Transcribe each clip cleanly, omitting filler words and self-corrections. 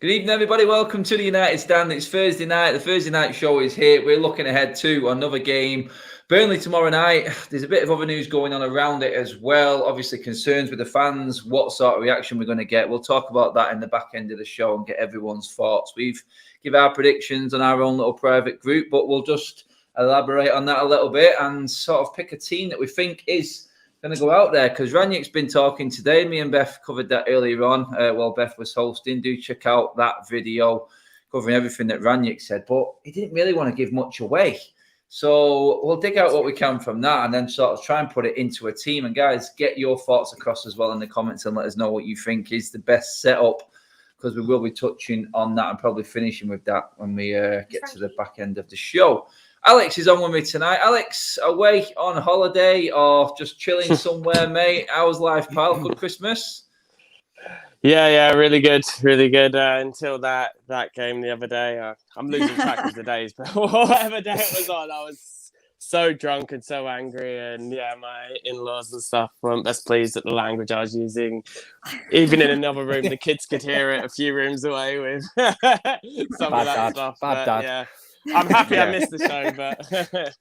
Good evening, everybody. Welcome to the United Stand. It's Thursday night. The Thursday night show is here. We're looking ahead to another game. Burnley tomorrow night. There's a bit of other news going on around it as well. Obviously, concerns with the fans, what sort of reaction we're going to get. We'll talk about that in the back end of the show and get everyone's thoughts. We've give our predictions on our own little private group, but we'll just elaborate on that a little bit and sort of pick a team that we think is going to go out there, because Rangnick's been talking today. Me and Beth covered that earlier on while Beth was hosting. Do check out that video covering everything that Rangnick said, but he didn't really want to give much away. So we'll dig out what we can from that and then sort of try and put it into a team. And guys, get your thoughts across as well in the comments and let us know what you think is the best setup, because we will be touching on that and probably finishing with that when we get to the back end of the show. Alex is on with me tonight. Alex, away on holiday or just chilling somewhere, mate? How's life, pal? Good Christmas? Yeah, really good. Until that game the other day. I'm losing track of the days, but whatever day it was on, I was so drunk and so angry. And yeah, my in-laws and stuff weren't best pleased at the language I was using. Even in another room, the kids could hear it a few rooms away with some of that stuff. Bad dad. Yeah. I'm happy I missed the show, but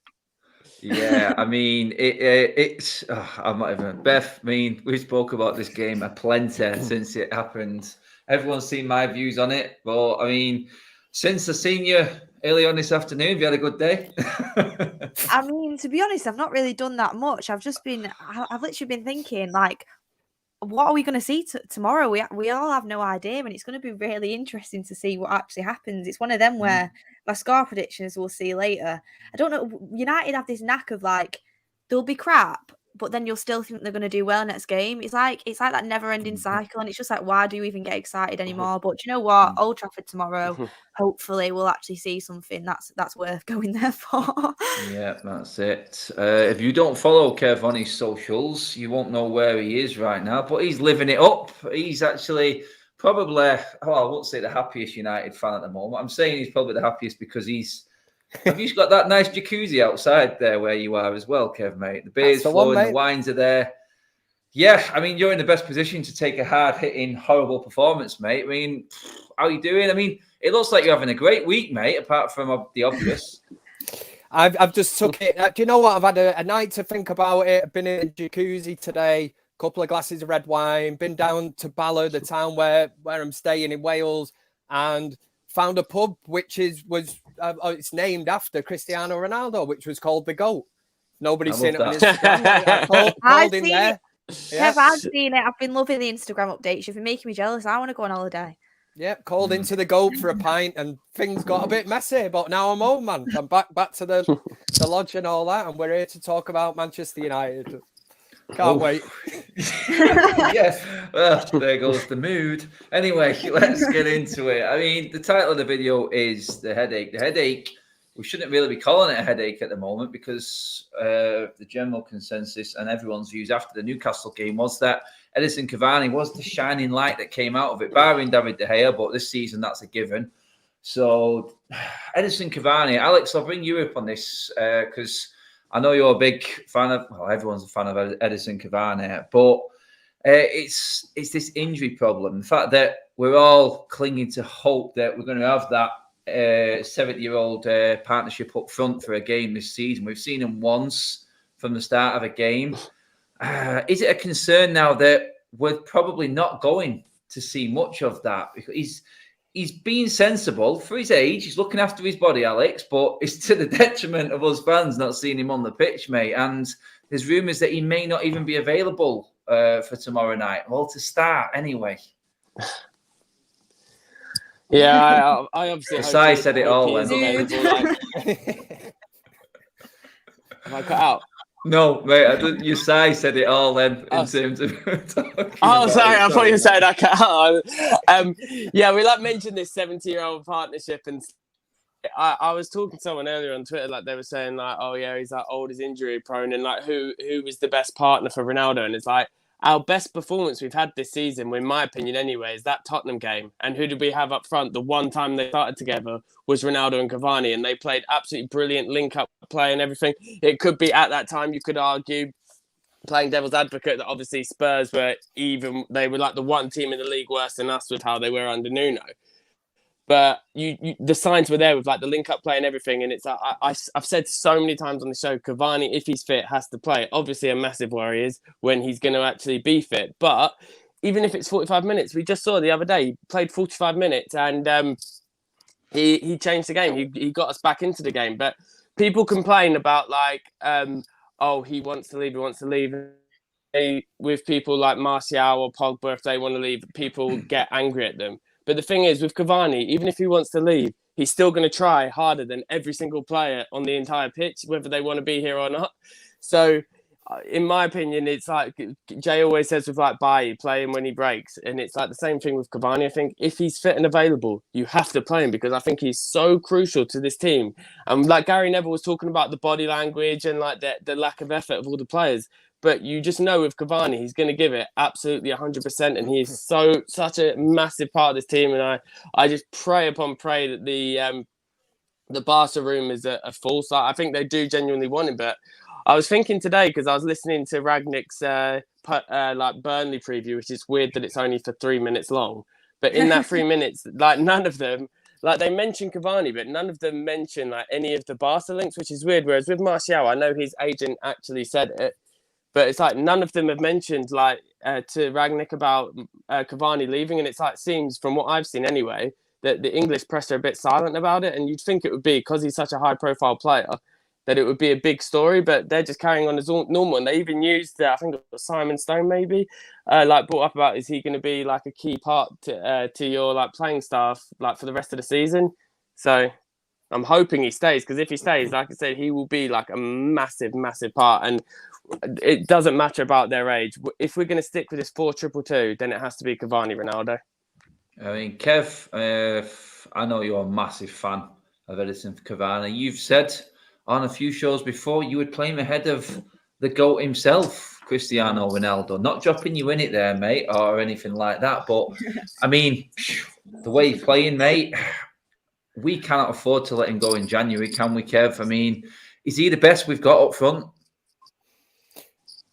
yeah, I mean, it's. I'm not even. Beth, I mean, we spoke about this game a plenty since it happened. Everyone's seen my views on it, but I mean, since I seen you early on this afternoon, have you had a good day? I mean, to be honest, I've not really done that much. I've literally been thinking, like, what are we going to see tomorrow? We all have no idea, and it's going to be really interesting to see what actually happens. It's one of them where my score predictions we'll see later. I don't know. United have this knack of, like, they'll be crap, but then you'll still think they're going to do well next game. It's like that never-ending cycle, and it's just like, why do you even get excited anymore? But do you know what? Old Trafford tomorrow, hopefully we'll actually see something that's worth going there for. Yeah, that's it. If you don't follow Kev on his socials, you won't know where he is right now, but he's living it up. He's actually probably, I won't say the happiest United fan at the moment. I'm saying he's probably the happiest because have you got that nice jacuzzi outside there where you are as well, Kev, mate? The beer's flowing, the wines are there. Yeah, I mean, you're in the best position to take a hard-hitting, horrible performance, mate. I mean, how are you doing? I mean, it looks like you're having a great week, mate, apart from the obvious. I've just took it. Do you know what? I've had a night to think about it. I've been in a jacuzzi today, a couple of glasses of red wine, been down to Ballard, the town where I'm staying in Wales, and found a pub which it's named after Cristiano Ronaldo, which was called The Goat. Nobody's seen it on Instagram. I've seen it. Yeah. Kev, I've seen it. I've been loving the Instagram updates. You've been making me jealous. I want to go on holiday. Yeah, called into The Goat for a pint, and things got a bit messy. But now I'm home, man. I'm back to the lodge and all that, and we're here to talk about Manchester United. Can't wait. Yes. Well, there goes the mood. Anyway, let's get into it. I mean, the title of the video is The Headache. The headache, we shouldn't really be calling it a headache at the moment, because the general consensus and everyone's views after the Newcastle game was that Edinson Cavani was the shining light that came out of it, barring David De Gea, but this season that's a given. So, Edinson Cavani, Alex, I'll bring you up on this because I know you're a big fan of, everyone's a fan of Edinson Cavani, but it's this injury problem. The fact that we're all clinging to hope that we're going to have that 70-year-old partnership up front for a game this season. We've seen him once from the start of a game. Is it a concern now that we're probably not going to see much of that? Because he's being sensible for his age. He's looking after his body, Alex, but it's to the detriment of us fans not seeing him on the pitch, mate. And there's rumours that he may not even be available for tomorrow night. Well, to start anyway. Yeah, I obviously. Sai said it all. Have I cut out? No, mate. Your Sai said it all then in terms of. Sorry. I thought you said I cut out. Yeah, we mentioned this 70-year-old partnership, and I was talking to someone earlier on Twitter, like they were saying, like, oh yeah, he's like old, he's injury prone, and like who was the best partner for Ronaldo? And it's like, our best performance we've had this season, in my opinion anyway, is that Tottenham game. And who did we have up front? The one time they started together was Ronaldo and Cavani, and they played absolutely brilliant link-up play and everything. It could be, at that time, you could argue, playing devil's advocate, that obviously Spurs they were like the one team in the league worse than us with how they were under Nuno. But the signs were there with like the link-up play and everything. And it's I've said so many times on the show, Cavani, if he's fit, has to play. Obviously, a massive worry is when he's going to actually be fit. But even if it's 45 minutes, we just saw the other day, he played 45 minutes and he changed the game. He got us back into the game. But people complain about like, he wants to leave. With people like Martial or Pogba, if they want to leave, people get angry at them. But the thing is, with Cavani, even if he wants to leave, he's still going to try harder than every single player on the entire pitch, whether they want to be here or not. So, in my opinion, it's like Jay always says with like Bailly, play him when he breaks. And it's like the same thing with Cavani. I think if he's fit and available, you have to play him because I think he's so crucial to this team. And like Gary Neville was talking about the body language and like the lack of effort of all the players. But you just know with Cavani, he's going to give it absolutely 100%. And he's such a massive part of this team. And I just pray upon pray that the Barca room is a full start. I think they do genuinely want him. But I was thinking today, because I was listening to Rangnick's like Burnley preview, which is weird that it's only for 3 minutes long. But in that 3 minutes, like none of them, like they mentioned Cavani, but none of them mention like any of the Barca links, which is weird. Whereas with Martial, I know his agent actually said it. But it's like none of them have mentioned like to Rangnick about Cavani leaving. And it's like seems from what I've seen anyway, that the English press are a bit silent about it. And you'd think it would be because he's such a high profile player that it would be a big story. But they're just carrying on as normal. And they even used, I think it was Simon Stone maybe, like brought up about, is he going to be like a key part to your like playing staff like for the rest of the season? So I'm hoping he stays, because if he stays, like I said, he will be like a massive, massive part. And it doesn't matter about their age. If we're going to stick with this 4-2-2, then it has to be Cavani, Ronaldo. I mean, Kev, I know you're a massive fan of Edison Cavani. You've said on a few shows before you would play him ahead of the GOAT himself, Cristiano Ronaldo. Not dropping you in it there, mate, or anything like that. But, I mean, the way he's playing, mate, we cannot afford to let him go in January, can we, Kev? I mean, is he the best we've got up front?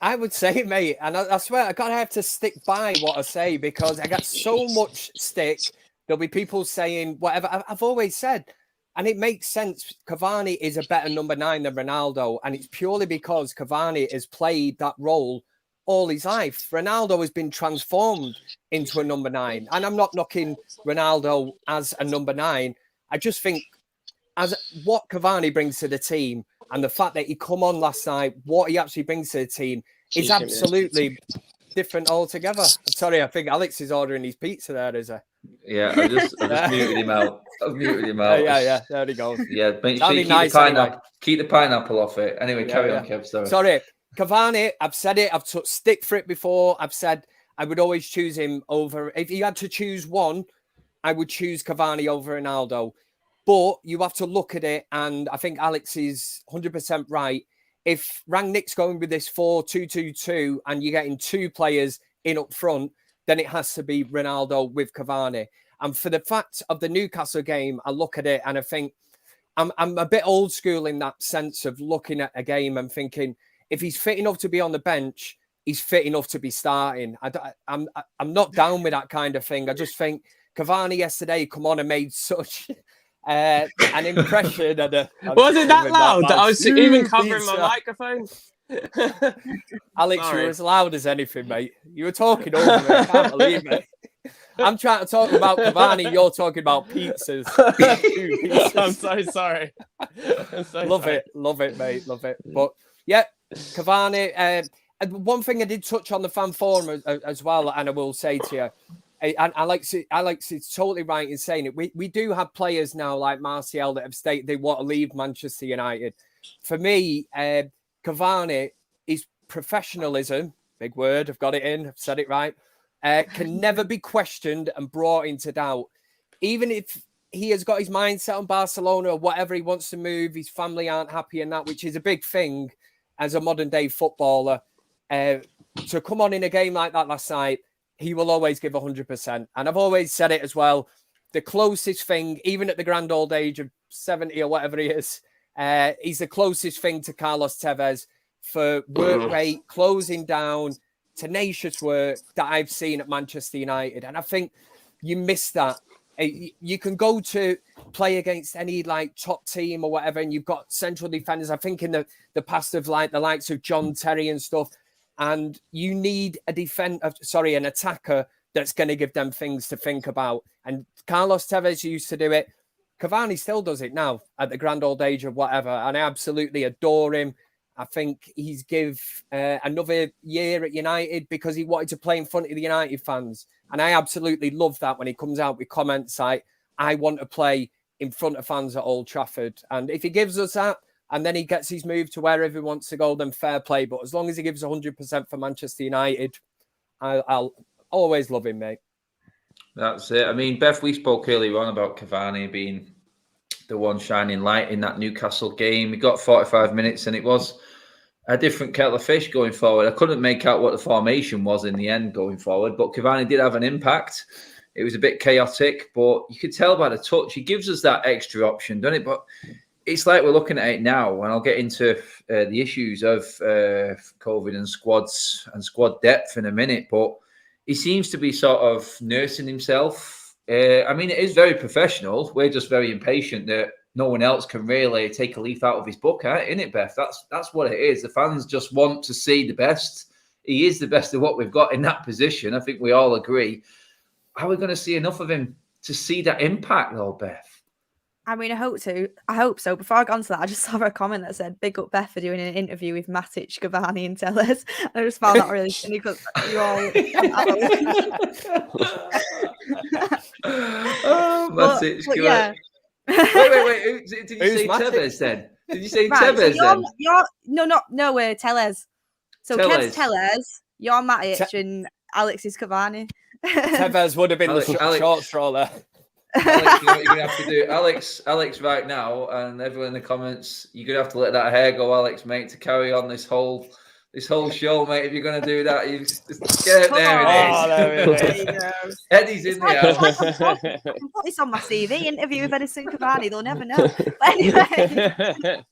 I would say, mate, and I swear I gotta have to stick by what I say because I got so much stick. There'll be people saying whatever. I've always said, and it makes sense. Cavani is a better number 9 than Ronaldo, and it's purely because Cavani has played that role all his life. Ronaldo has been transformed into a number 9, and I'm not knocking Ronaldo as a number 9. I just think as what Cavani brings to the team. And the fact that he come on last night, what he actually brings to the team is absolutely different altogether. I'm sorry, I think Alex is ordering his pizza there, is he? Yeah, I just muted him out. I've muted him out. Yeah, there he goes. Yeah, make sure you keep the pineapple off it. Anyway, carry on, Kev. Sorry, Cavani, I've said it. I've took stick for it before. I've said I would always choose him over. If you had to choose one, I would choose Cavani over Ronaldo. But you have to look at it, and I think Alex is 100% right. If Rangnick's going with this 4-2-2-2 and you're getting 2 players in up front, then it has to be Ronaldo with Cavani. And for the fact of the Newcastle game, I look at it and I think I'm a bit old school in that sense of looking at a game and thinking if he's fit enough to be on the bench, he's fit enough to be starting. I'm not down with that kind of thing. I just think Cavani yesterday come on and made such... an impression. Was it that loud? I was even covering my microphone. Alex, you were as loud as anything, mate. You were talking over me. I can't believe it. I'm trying to talk about Cavani. You're talking about pizzas. I'm so sorry. Love it, mate. Love it. But yeah, Cavani. And one thing I did touch on the fan forum as well, and I will say to you. And Alex is totally right in saying it. We do have players now like Martial that have stated they want to leave Manchester United. For me, Cavani, is professionalism, big word, I've got it in, I've said it right, can never be questioned and brought into doubt. Even if he has got his mindset on Barcelona or whatever, he wants to move, his family aren't happy and that, which is a big thing as a modern day footballer. To come on in a game like that last night, he will always give 100%. And I've always said it as well. The closest thing, even at the grand old age of 70 or whatever he is, he's the closest thing to Carlos Tevez for work rate, closing down, tenacious work that I've seen at Manchester United. And I think you miss that You can go to play against any like top team or whatever, and you've got central defenders. I think in the past of like the likes of John Terry and stuff, and you need an attacker that's going to give them things to think about. And Carlos Tevez used to do it. Cavani still does it now at the grand old age of whatever, and I absolutely adore him. I think he's give another year at United because he wanted to play in front of the United fans. And I absolutely love that when he comes out with comments like, I want to play in front of fans at Old Trafford. And if he gives us that, and then he gets his move to wherever he wants to go, then fair play. But as long as he gives 100% for Manchester United, I'll always love him, mate. That's it. I mean, Beth, we spoke earlier on about Cavani being the one shining light in that Newcastle game. He got 45 minutes and it was a different kettle of fish going forward. I couldn't make out what the formation was in the end going forward, but Cavani did have an impact. It was a bit chaotic, but you could tell by the touch. He gives us that extra option, doesn't it? But it's like we're looking at it now, and I'll get into the issues of COVID and squads and squad depth in a minute, but he seems to be sort of nursing himself. I mean, it is very professional. We're just very impatient that no one else can really take a leaf out of his book, isn't it, Beth? That's what it is. The fans just want to see the best. He is the best of what we've got in that position. I think we all agree. Are we going to see enough of him to see that impact, though, Beth? I mean, I hope so. Before I go on to that, I just saw a comment that said, "Big up Beth for doing an interview with Matic, Cavani and Tellers." I just found that really funny because you all... Matic, but yeah. Wait. Did you say Tevez then? Did you say Tevez then? No, Tellers. So Kev's Tellers, you're Matic and Alex is Cavani. Tevez would have been the short straw there. Alex, you know what you're gonna have to do, Alex, right now, and everyone in the comments, you're gonna have to let that hair go, Alex, mate, to carry on this whole show, mate. If you're gonna do that, you just get it. There it is. Eddie's in there. I can put this on my CV. Interview with Edison Cavani. They'll never know. But anyway.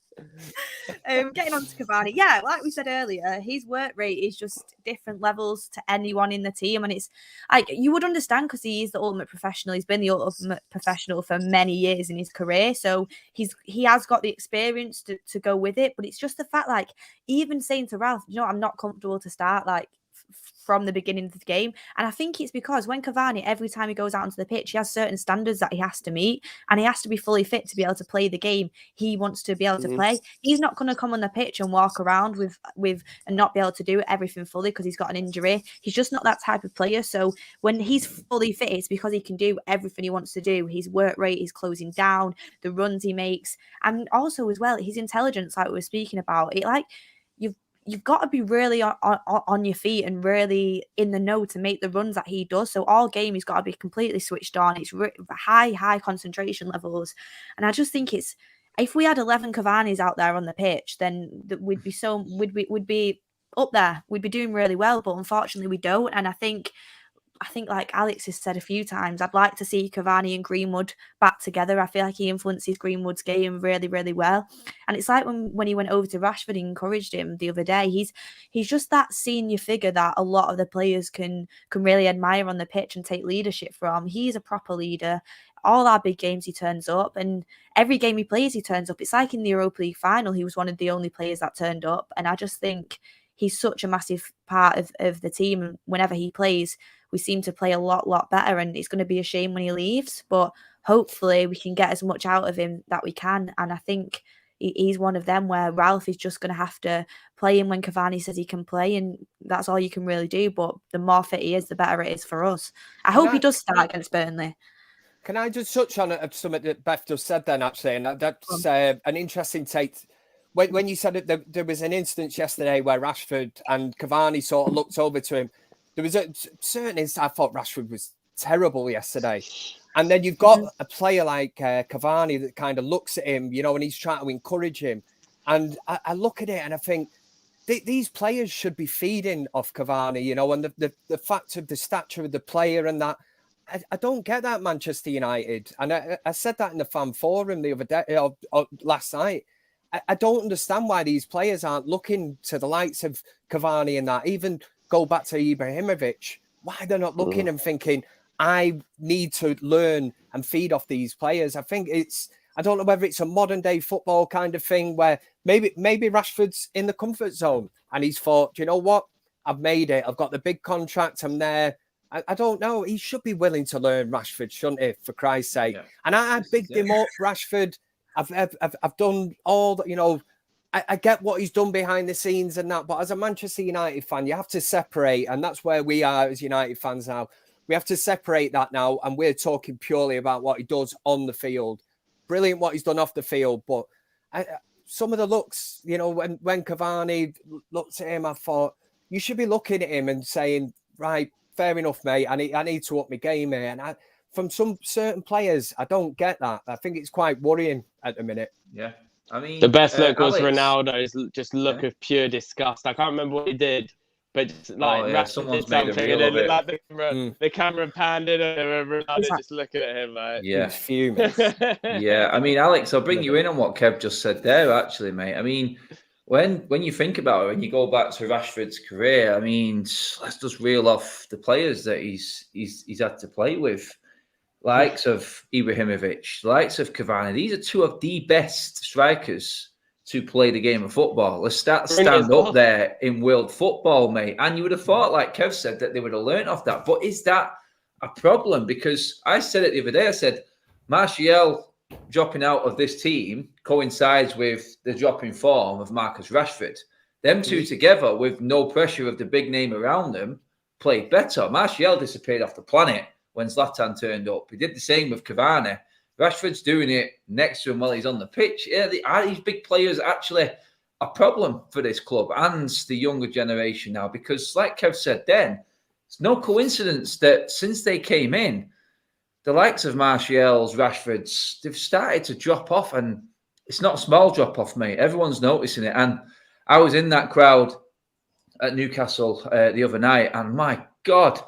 Getting on to Cavani, yeah, like we said earlier, his work rate is just different levels to anyone in the team, and it's like you would understand because he is the ultimate professional. He's been the ultimate professional for many years in his career, so he has got the experience to go with it. But it's just the fact, like, even saying to Ralph, I'm not comfortable to start like from the beginning of the game. And I think it's because when Cavani, every time he goes out onto the pitch, he has certain standards that he has to meet, and he has to be fully fit to be able to play the game he wants to be able to play. He's not going to come on the pitch and walk around with and not be able to do everything fully because he's got an injury. He's just not that type of player. So when he's fully fit, it's because he can do everything he wants to do. His work rate, his closing down, the runs he makes, and also as well his intelligence, like we were speaking about. It like you've got to be really on your feet and really in the know to make the runs that he does. So all game, he's got to be completely switched on. It's high concentration levels. And I just think if we had 11 Cavani's out there on the pitch, then we'd be up there. We'd be doing really well. But unfortunately, we don't. And I think like Alex has said a few times, I'd like to see Cavani and Greenwood back together. I feel like he influences Greenwood's game really, really well. And it's like when he went over to Rashford and encouraged him the other day, he's just that senior figure that a lot of the players can really admire on the pitch and take leadership from. He's a proper leader. All our big games, he turns up, and every game he plays, he turns up. It's like in the Europa League final, he was one of the only players that turned up. And I just think he's such a massive part of the team. And whenever he plays, we seem to play a lot better, and it's going to be a shame when he leaves, but hopefully we can get as much out of him that we can. And I think he's one of them where Ralph is just going to have to play him when Cavani says he can play, and that's all you can really do. But the more fit he is, the better it is for us. I hope he does start against Burnley. Can I just touch on something that Beth just said then, actually? And that's an interesting take. When you said that there was an instance yesterday where Rashford and Cavani sort of looked over to him, there was a certain instance I thought Rashford was terrible yesterday. And then you've got a player like Cavani that kind of looks at him, and he's trying to encourage him. And I look at it and I think these players should be feeding off Cavani, and the fact of the stature of the player and that. I don't get that, Manchester United. And I said that in the fan forum the other day, or last night. I don't understand why these players aren't looking to the likes of Cavani and that. Even go back to Ibrahimovic. Why they're not looking and thinking, I need to learn and feed off these players. I think I don't know whether it's a modern day football kind of thing where maybe Rashford's in the comfort zone and he's thought, do you know what? I've made it. I've got the big contract. I'm there. I don't know. He should be willing to learn, Rashford, shouldn't he? For Christ's sake. Yeah. And I bigged him up, Rashford. I've done all that, you know. I get what he's done behind the scenes and that, but as a Manchester United fan, you have to separate, and that's where we are as United fans now. We have to separate that now, and we're talking purely about what he does on the field. Brilliant what he's done off the field, but some of the looks, you know, when Cavani looked at him, I thought, you should be looking at him and saying, right, fair enough, mate, I need to up my game here. And from some certain players, I don't get that. I think it's quite worrying at the minute. Yeah. I mean, the best look was Ronaldo's just look of pure disgust. I can't remember what he did, but just like someone's made a reel of it. Like the camera panned in and Ronaldo just looking at him, like, yeah, fuming. Yeah, I mean, Alex, I'll bring you in on what Kev just said there. Actually, mate, I mean, when you think about it, when you go back to Rashford's career, I mean, let's just reel off the players that he's had to play with. Likes of Ibrahimovic, likes of Cavani. These are two of the best strikers to play the game of football. Let's stand up there in world football, mate. And you would have thought, like Kev said, that they would have learned off that. But is that a problem? Because I said it the other day. I said, Martial dropping out of this team coincides with the drop in form of Marcus Rashford. Them two together, with no pressure of the big name around them, played better. Martial disappeared off the planet when Zlatan turned up. He did the same with Cavani. Rashford's doing it next to him while he's on the pitch. Yeah, these big players actually a problem for this club and the younger generation now, because like Kev said then, it's no coincidence that since they came in, the likes of Martial's, Rashford's, they've started to drop off, and it's not a small drop off, mate. Everyone's noticing it. And I was in that crowd at Newcastle the other night, and my God,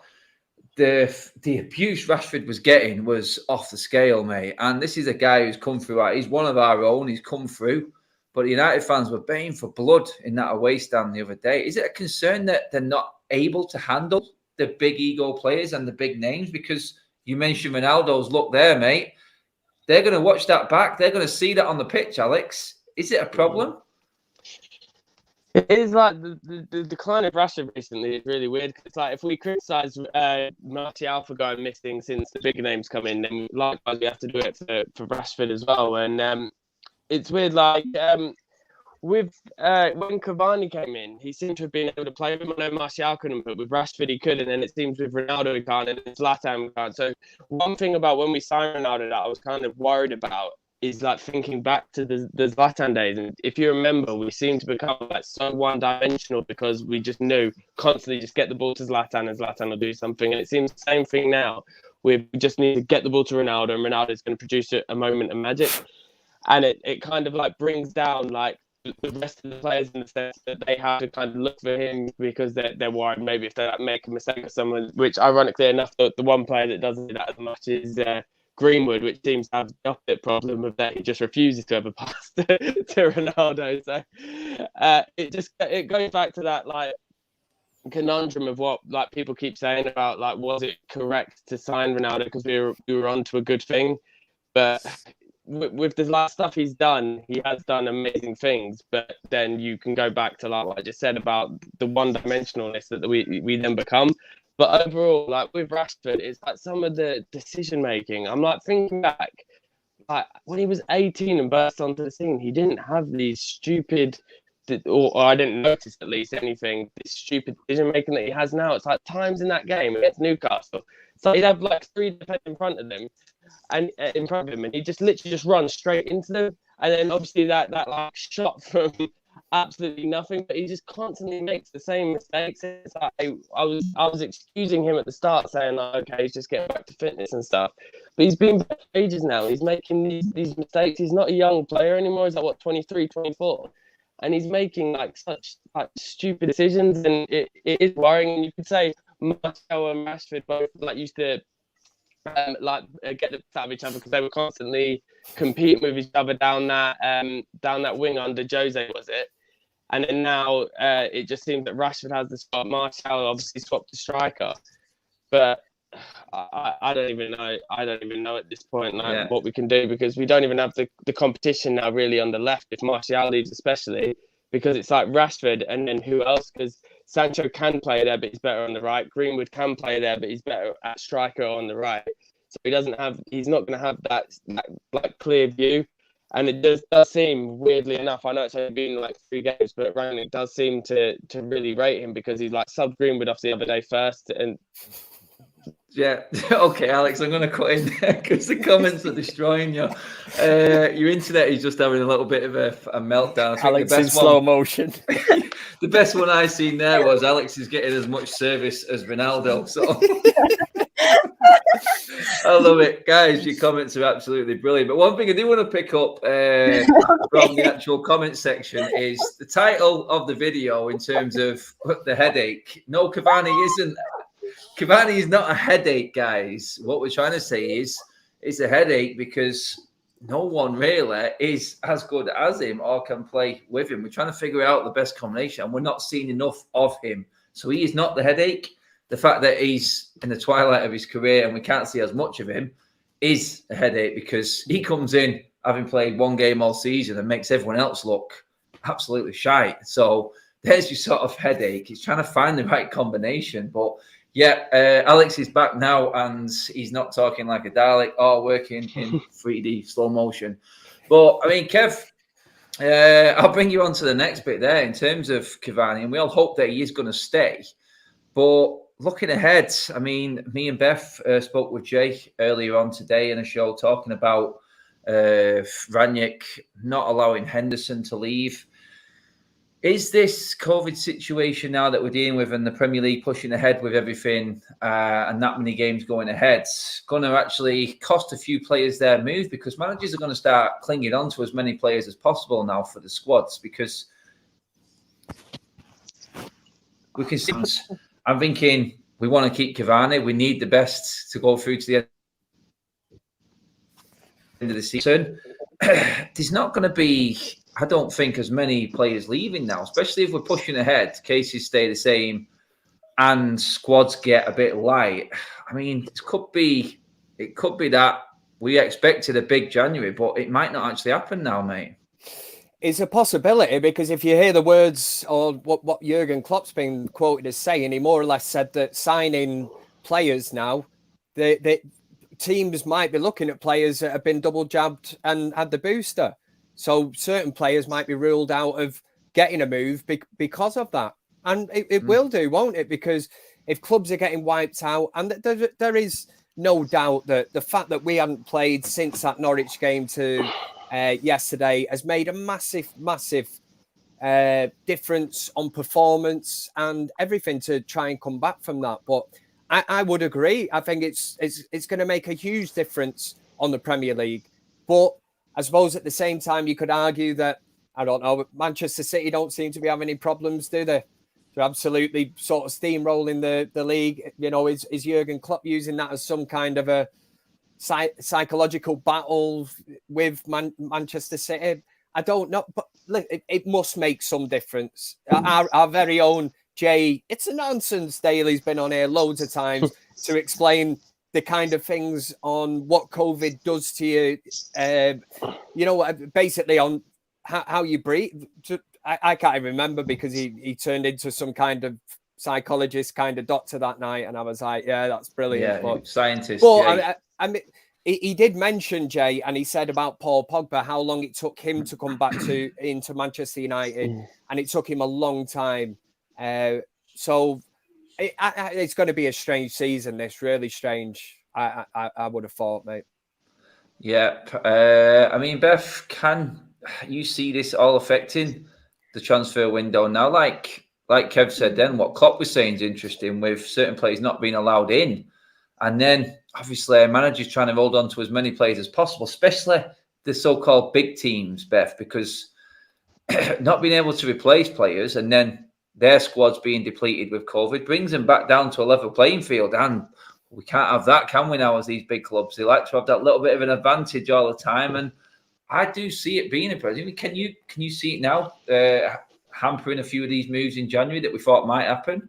the abuse Rashford was getting was off the scale, mate. And this is a guy who's come through. He's one of our own. He's come through. But the United fans were baying for blood in that away stand the other day. Is it a concern that they're not able to handle the big ego players and the big names? Because you mentioned Ronaldo's look there, mate. They're going to watch that back. They're going to see that on the pitch, Alex. Is it a problem? It is like the decline of Rashford recently is really weird. It's like if we criticise Martial for going missing since the big names come in, then likewise we have to do it for Rashford as well. And it's weird, like with when Cavani came in, he seemed to have been able to play with him. I know Martial couldn't, but with Rashford he could. And then it seems with Ronaldo he can't, and Zlatan can't. So one thing about when we signed Ronaldo that I was kind of worried about is like thinking back to the Zlatan days. And if you remember, we seemed to become like so one-dimensional because we just knew constantly just get the ball to Zlatan and Zlatan will do something. And it seems the same thing now. We just need to get the ball to Ronaldo, and Ronaldo is going to produce a moment of magic. And it kind of like brings down like the rest of the players in the sense that they have to kind of look for him because they're worried maybe if they like, make a mistake or someone, which ironically enough, the one player that doesn't do that as much is Greenwood, which seems to have the opposite problem of that he just refuses to have a pass to Ronaldo. So it goes back to that like conundrum of what like people keep saying about like, was it correct to sign Ronaldo because we were onto a good thing? But with the last stuff he's done, he has done amazing things. But then you can go back to like what I just said about the one-dimensionalness that we then become. But overall, like with Rashford, it's like some of the decision making. I'm like thinking back, like when he was 18 and burst onto the scene, he didn't have these stupid, or I didn't notice at least anything, this stupid decision making that he has now. It's like times in that game against Newcastle, so he'd have like 3 defenders in front of him, and he just literally just runs straight into them, and then obviously that like shot from absolutely nothing, but he just constantly makes the same mistakes. It's like I was excusing him at the start, saying like, okay, he's just getting back to fitness and stuff, but he's been back for ages now. He's making these mistakes. He's not a young player anymore. He's like what, 23, 24, and he's making like such like stupid decisions, and it is worrying. And you could say Martial and Rashford both like used to get the out of each other because they were constantly competing with each other down that wing under Jose, was it? And then now it just seems that Rashford has the spot. Martial obviously swapped the striker, but I don't even know. I don't even know at this point what we can do, because we don't even have the competition now really on the left, if Martial leaves especially, because it's like Rashford and then who else? Because Sancho can play there, but he's better on the right. Greenwood can play there, but he's better at striker on the right. So he's not going to have that like clear view. And it does seem, weirdly enough, I know it's only been like 3 games, but Rangnick does seem to really rate him, because he's like subbed Greenwood off the other day first. And yeah, okay, Alex, I'm going to cut in there because the comments are destroying you. Your internet is just having a little bit of a meltdown. I think Alex the best in slow motion. The best one I seen there was Alex is getting as much service as Ronaldo. So I love it, guys. Your comments are absolutely brilliant. But one thing I do want to pick up from the actual comment section is the title of the video in terms of the headache. No, Cavani isn't. Cavani is not a headache, guys. What we're trying to say is it's a headache because no one really is as good as him or can play with him. We're trying to figure out the best combination, and we're not seeing enough of him. So he is not the headache. The fact that he's in the twilight of his career and we can't see as much of him is a headache, because he comes in having played 1 game all season and makes everyone else look absolutely shite. So there's your sort of headache. He's trying to find the right combination. But yeah, Alex is back now, and he's not talking like a Dalek or working in 3D slow motion. But I mean, Kev, I'll bring you on to the next bit there in terms of Cavani, and we all hope that he is going to stay. But looking ahead, I mean, me and Beth spoke with Jay earlier on today in a show talking about Rangnick not allowing Henderson to leave. Is this COVID situation now that we're dealing with, and the Premier League pushing ahead with everything and that many games going ahead, going to actually cost a few players their move? Because managers are going to start clinging on to as many players as possible now for the squads, because we can see. I'm thinking we want to keep Cavani. We need the best to go through to the end of the season. There's not going to be, I don't think, as many players leaving now, especially if we're pushing ahead. Cases stay the same and squads get a bit light. I mean, it could be that we expected a big January, but it might not actually happen now, mate. It's a possibility, because if you hear the words or what Jurgen Klopp's been quoted as saying, he more or less said that signing players now, the teams might be looking at players that have been double jabbed and had the booster. So certain players might be ruled out of getting a move because of that. And it will do, won't it? Because if clubs are getting wiped out, and there is no doubt that the fact that we haven't played since that Norwich game to yesterday has made a massive difference on performance and everything to try and come back from that. But I would agree. I think it's going to make a huge difference on the Premier League. But I suppose at the same time, you could argue that, I don't know, Manchester City don't seem to be having any problems, do they? They're absolutely sort of steamrolling the league. You know, is Jurgen Klopp using that as some kind of a psychological battle with Manchester City? I don't know, but look, it must make some difference. Our very own Jay, It's a Nonsense Daily's been on here loads of times to explain the kind of things on what COVID does to you, you know, basically on how you breathe. I can't even remember, because he turned into some kind of psychologist kind of doctor that night, and I was like, yeah, that's brilliant. Yeah, but, scientist. But I mean, he did mention, Jay, and he said about Paul Pogba, how long it took him to come back into Manchester United, and it took him a long time. So it's going to be a strange season. This really strange. I would have thought, mate. Yeah. I mean, Beth, can you see this all affecting the transfer window now? Like Kev said, then what Klopp was saying is interesting, with certain players not being allowed in, and then obviously managers trying to hold on to as many players as possible, especially the so-called big teams, Beth, because not being able to replace players and then their squads being depleted with COVID brings them back down to a level playing field. And we can't have that, can we now, as these big clubs? They like to have that little bit of an advantage all the time. And I do see it being a problem. Can you see it now hampering a few of these moves in January that we thought might happen?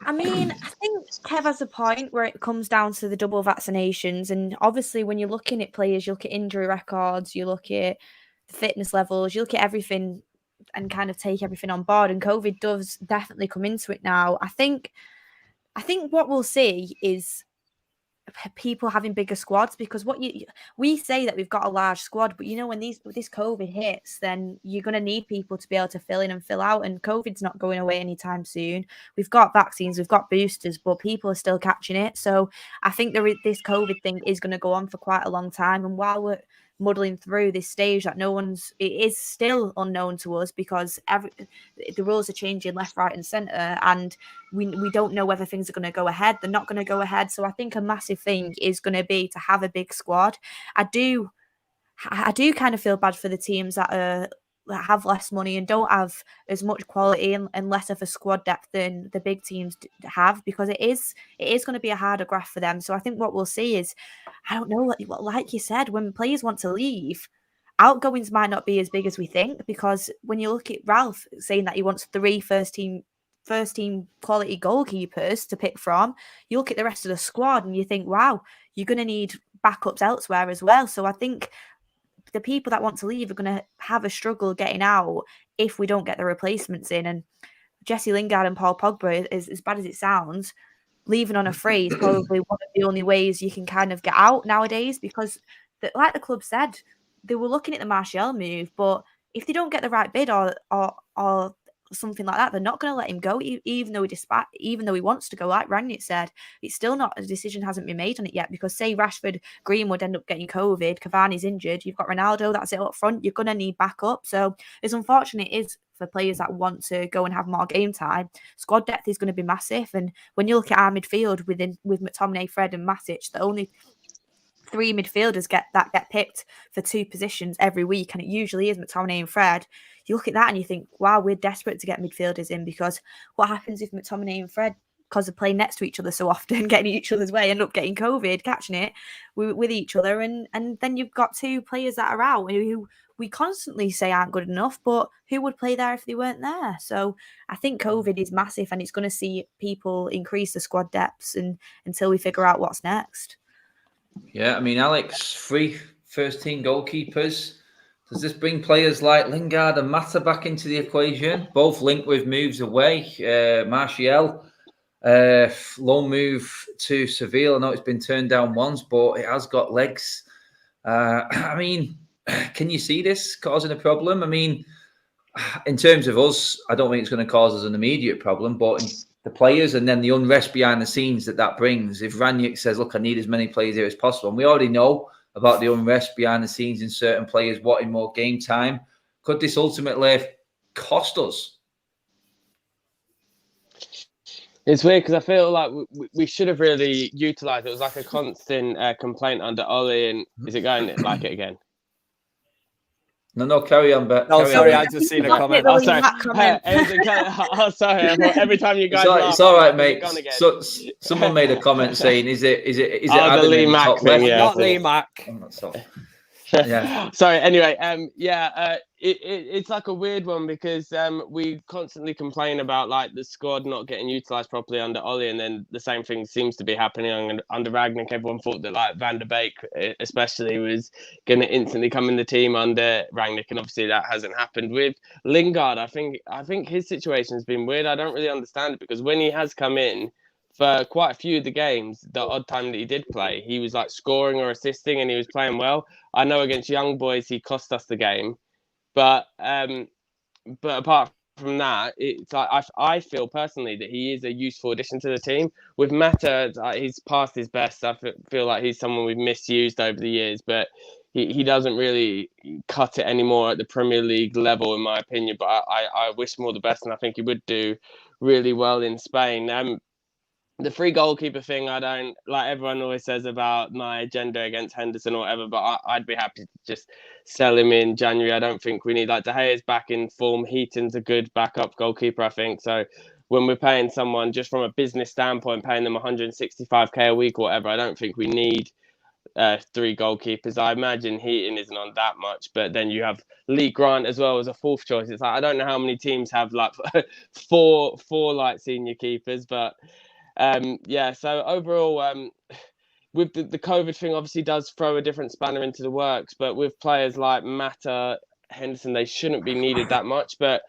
I mean, I think Kev has a point where it comes down to the double vaccinations. And obviously, when you're looking at players, you look at injury records, you look at the fitness levels, you look at everything and kind of take everything on board. And COVID does definitely come into it now. I think what we'll see is people having bigger squads, because we say that we've got a large squad, but when this COVID hits, then you're going to need people to be able to fill in and fill out, and COVID's not going away anytime soon. We've got vaccines, we've got boosters, but people are still catching it. So I think this COVID thing is going to go on for quite a long time, and while we're muddling through this stage that it is still unknown to us, because the rules are changing left, right and centre, and we don't know whether things are going to go ahead. They're not going to go ahead. So I think a massive thing is going to be to have a big squad. I do kind of feel bad for the teams that have less money and don't have as much quality and less of a squad depth than the big teams have, because it is going to be a harder graft for them. So I think what we'll see is, I don't know, like you said, when players want to leave, outgoings might not be as big as we think, because when you look at Ralph saying that he wants 3 first team quality goalkeepers to pick from, you look at the rest of the squad and you think, wow, you're going to need backups elsewhere as well. So I think the people that want to leave are going to have a struggle getting out if we don't get the replacements in. And Jesse Lingard and Paul Pogba, as bad as it sounds, leaving on a free is probably one of the only ways you can kind of get out nowadays, because like the club said, they were looking at the Martial move, but if they don't get the right bid or something like that, they're not going to let him go, even though he wants to go. Like Rangnick said, it's still not, a decision hasn't been made on it yet, because say Rashford, Greenwood end up getting COVID, Cavani's injured, you've got Ronaldo, that's it up front, you're going to need backup. So as unfortunate it is for players that want to go and have more game time, squad depth is going to be massive. And when you look at our midfield with McTominay, Fred and Matic, the only 3 midfielders get picked for 2 positions every week, and it usually is McTominay and Fred. You look at that and you think, wow, we're desperate to get midfielders in, because what happens if McTominay and Fred, because they're playing next to each other so often, getting each other's way, end up getting COVID, catching it with each other, and then you've got 2 players that are out who we constantly say aren't good enough, but who would play there if they weren't there? So I think COVID is massive, and it's going to see people increase the squad depths until we figure out what's next. Yeah, I mean, Alex, 3 first-team goalkeepers. Does this bring players like Lingard and Mata back into the equation? Both linked with moves away. Martial, loan move to Seville. I know it's been turned down once, but it has got legs. I mean, can you see this causing a problem? I mean, in terms of us, I don't think it's going to cause us an immediate problem, but the players and then the unrest behind the scenes that brings. If Rangnick says, look, I need as many players here as possible, and we already know about the unrest behind the scenes in certain players wanting more game time, could this ultimately cost us? It's weird because I feel like we should have really utilised it. It was like a constant complaint under Ollie, and is it going like it again? No, carry on, but no, sorry, I just seen a comment. Oh, sorry. Sorry. Every time you guys laugh, it's all right, mate. So, someone made a comment saying, "Is it the Lee Mack thing?" Yeah, not Lee Mack. Yeah. Sorry. Anyway, it's like a weird one because we constantly complain about like the squad not getting utilised properly under Ollie, and then the same thing seems to be happening under Rangnick. Everyone thought that like Van der Beek, especially, was going to instantly come in the team under Rangnick, and obviously that hasn't happened with Lingard. I think his situation has been weird. I don't really understand it because when he has come in for quite a few of the games, the odd time that he did play, he was like scoring or assisting, and he was playing well. I know against Young Boys he cost us the game, but apart from that, it's like I feel personally that he is a useful addition to the team. With Mata, he's past his best. I feel like he's someone we've misused over the years, but he doesn't really cut it anymore at the Premier League level, in my opinion. But I wish him all the best, and I think he would do really well in Spain. The free goalkeeper thing, I don't like. Everyone always says about my agenda against Henderson or whatever, but I'd be happy to just sell him in January. I don't think we need, like, De Gea's back in form. Heaton's a good backup goalkeeper, I think. So when we're paying someone just from a business standpoint, paying them 165k a week or whatever, I don't think we need three goalkeepers. I imagine Heaton isn't on that much, but then you have Lee Grant as well as a fourth choice. It's like I don't know how many teams have like four like senior keepers, but yeah. So overall, with the COVID thing, obviously does throw a different spanner into the works. But with players like Mata, Henderson, they shouldn't be needed that much. But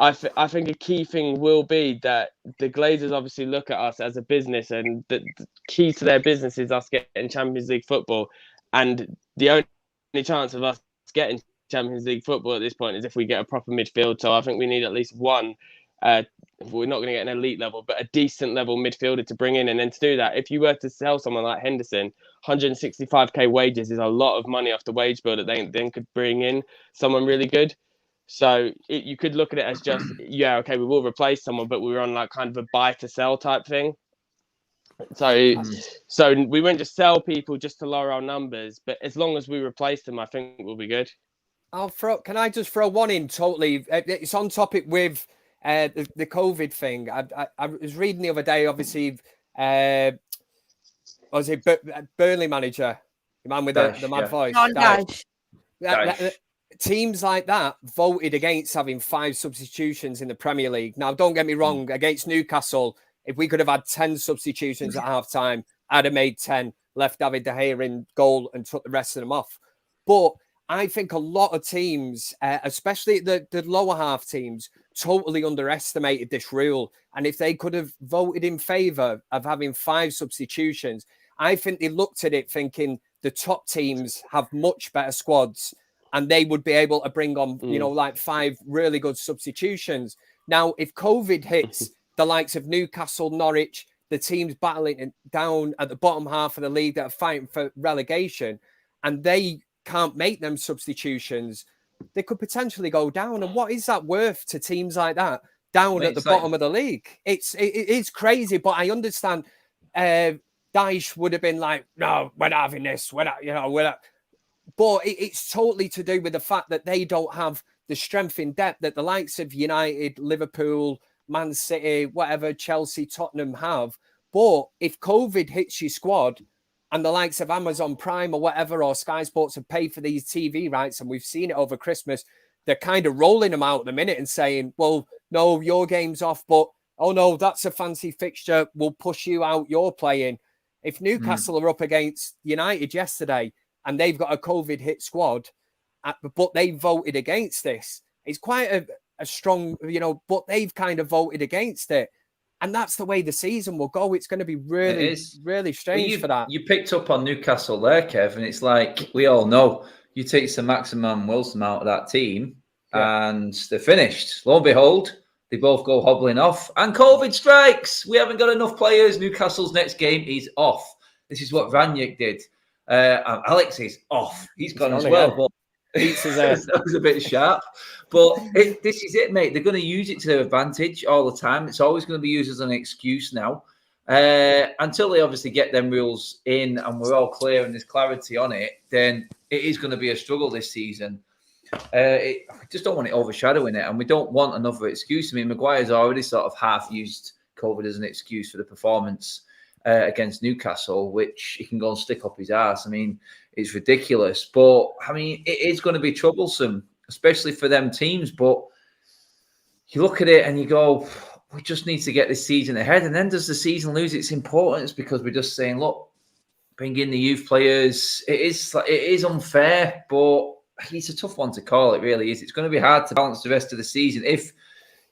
I think a key thing will be that the Glazers obviously look at us as a business, and the key to their business is us getting Champions League football. And the only chance of us getting Champions League football at this point is if we get a proper midfield. So I think we need at least one. We're not going to get an elite level, but a decent level midfielder to bring in. And then to do that, if you were to sell someone like Henderson, 165k wages is a lot of money off the wage bill that they then could bring in someone really good. So you could look at it as just, yeah, okay, we will replace someone, but we were on like kind of a buy to sell type thing. So we won't just sell people just to lower our numbers, but as long as we replace them, I think we'll be good. Can I just throw one in totally? It's on topic with the COVID thing. I was reading the other day, obviously, was it Burnley manager, the man with the mad voice? Dash. Teams like that voted against having 5 substitutions in the Premier League. Now, don't get me wrong, against Newcastle, if we could have had 10 substitutions at half time, I'd have made 10, left David De Gea in goal and took the rest of them off. But I think a lot of teams, especially the lower half teams, totally underestimated this rule. And if they could have voted in favour of having 5 substitutions, I think they looked at it thinking the top teams have much better squads and they would be able to bring on, like 5 really good substitutions. Now, if COVID hits the likes of Newcastle, Norwich, the teams battling down at the bottom half of the league that are fighting for relegation, and they can't make them substitutions, they could potentially go down. And what is that worth to teams like that down at the bottom of the league? It's crazy, but I understand Daesh would have been like, no, we're not having this. We're not. But it's totally to do with the fact that they don't have the strength in depth that the likes of United, Liverpool, Man City, whatever, Chelsea, Tottenham have. But if COVID hits your squad and the likes of Amazon Prime or whatever, or Sky Sports have paid for these TV rights, and we've seen it over Christmas, they're kind of rolling them out at the minute and saying, well, no, your game's off, but, oh no, that's a fancy fixture. We'll push you out, you're playing. If Newcastle are up against United yesterday and they've got a COVID hit squad, but they voted against this, it's quite a strong, but they've kind of voted against it. And that's the way the season will go. It's going to be really, really strange for that. You picked up on Newcastle there, Kev, and it's like, we all know, you take some Maximum Wilson out of that team and they're finished. Lo and behold, they both go hobbling off and COVID strikes. We haven't got enough players. Newcastle's next game is off. This is what Rangnick did. Alex is off. He's gone as well. But that was a bit sharp. But this is it, mate. They're going to use it to their advantage all the time. It's always going to be used as an excuse now. Until they obviously get them rules in and we're all clear and there's clarity on it, then it is going to be a struggle this season. I just don't want it overshadowing it, and we don't want another excuse. I mean, Maguire's already sort of half used COVID as an excuse for the performance against Newcastle, which he can go and stick up his ass. I mean, it's ridiculous. But, I mean, it is going to be troublesome, especially for them teams. But you look at it and you go, we just need to get this season ahead. And then does the season lose its importance because we're just saying, look, bring in the youth players. It is unfair, but it's a tough one to call. It really is. It's going to be hard to balance the rest of the season. If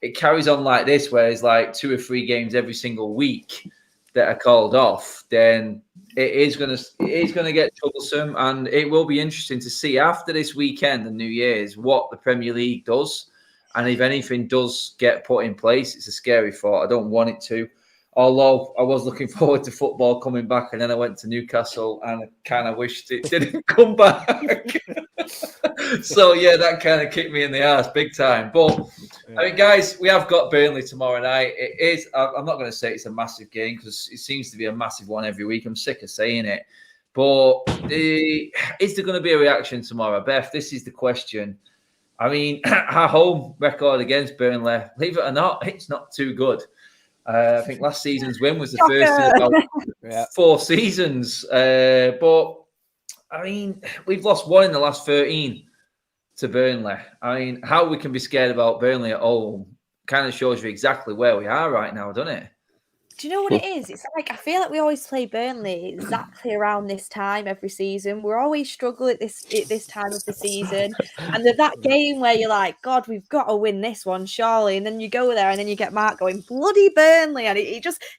it carries on like this, where it's like 2 or 3 games every single week that are called off, then it is going to get troublesome, and it will be interesting to see after this weekend and New Year's what the Premier League does, and if anything does get put in place. It's a scary thought. I don't want it to, although I was looking forward to football coming back, and then I went to Newcastle and I kind of wished it didn't come back. So yeah, that kind of kicked me in the arse big time. But I mean, guys, we have got Burnley tomorrow night. It is. I'm not going to say it's a massive game because it seems to be a massive one every week. I'm sick of saying it. But is there going to be a reaction tomorrow, Beth? This is the question. I mean, our home record against Burnley, believe it or not, it's not too good. I think last season's win was the first in about 4 seasons. But I mean, we've lost 1 in the last 13 to Burnley. I mean, how we can be scared about Burnley at home kind of shows you exactly where we are right now, doesn't it? Do you know what it is? It's like I feel like we always play Burnley exactly around this time every season. We're always struggle at this time of the season, and that game where you're like, God, we've got to win this one, surely. And then you go there, and then you get Mark going, bloody Burnley, and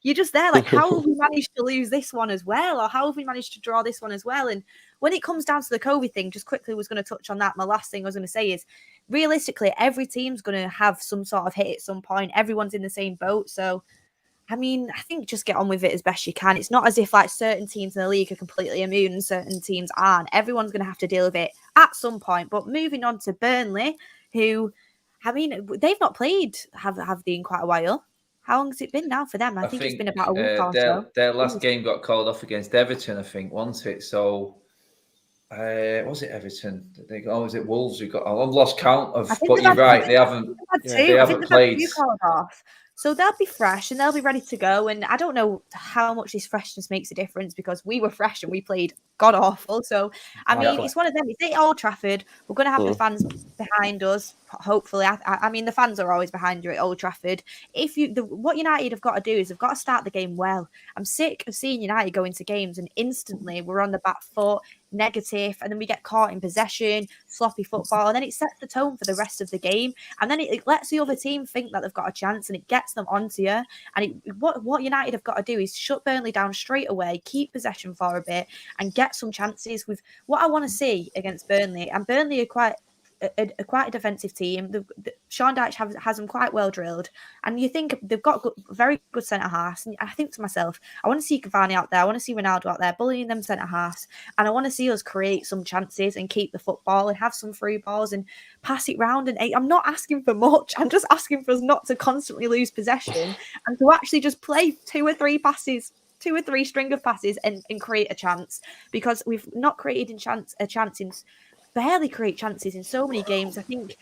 you're just there like, how have we managed to lose this one as well, or how have we managed to draw this one as well? And when it comes down to the COVID thing, just quickly was going to touch on that. My last thing I was going to say is, realistically, every team's going to have some sort of hit at some point. Everyone's in the same boat, so. I mean, I think just get on with it as best you can. It's not as if like certain teams in the league are completely immune and certain teams aren't. Everyone's going to have to deal with it at some point. But moving on to Burnley, who, I mean, they've not played, have they, in quite a while. How long has it been now for them? I think it's been about a week or so. Their last game got called off against Everton, I think, wasn't it? So, was it Everton? Was it Wolves who got? I've lost count of. But you're right, they haven't played. Called off. So they'll be fresh and they'll be ready to go. And I don't know how much this freshness makes a difference because we were fresh and we played god awful. So, I mean, it's one of them. It's at Old Trafford. We're going to have the fans behind us, hopefully. I mean, the fans are always behind you at Old Trafford. What United have got to do is they've got to start the game well. I'm sick of seeing United go into games and instantly we're on the back foot, negative, and then we get caught in possession, sloppy football, and then it sets the tone for the rest of the game. And then it lets the other team think that they've got a chance and it gets them onto you. And what United have got to do is shut Burnley down straight away, keep possession for a bit, and get some chances with what I want to see against Burnley. And Burnley are quite a defensive team. Sean Dyche has them quite well drilled, and you think they've got very good centre halves. And I think to myself, I want to see Cavani out there, I want to see Ronaldo out there bullying them centre halves, and I want to see us create some chances and keep the football and have some free balls and pass it round. And I'm not asking for much. I'm just asking for us not to constantly lose possession and to actually just play 2 or 3 passes. 2 or 3 string of passes and create a chance, because we've not created a chance in barely create chances in so many games. I think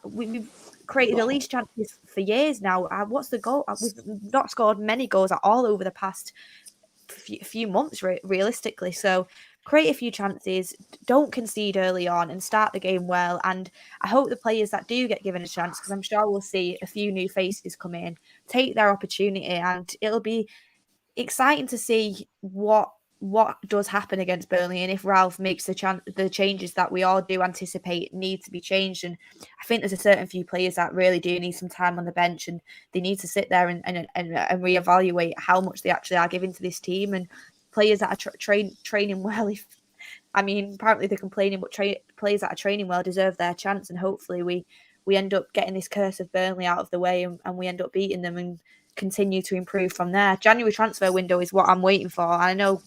we've created at least chances for years now. What's the goal? We've not scored many goals at all over the past few months, realistically. So create a few chances, don't concede early on, and start the game well. And I hope the players that do get given a chance, because I'm sure we'll see a few new faces come in, take their opportunity, and it'll be exciting to see what does happen against Burnley, and if Ralph makes the changes that we all do anticipate need to be changed. And I think there's a certain few players that really do need some time on the bench, and they need to sit there and reevaluate how much they actually are giving to this team. And players that are training well, apparently they're complaining, but players that are training well deserve their chance, and hopefully we end up getting this curse of Burnley out of the way, and we end up beating them and continue to improve from there. January transfer window is what I'm waiting for. I know,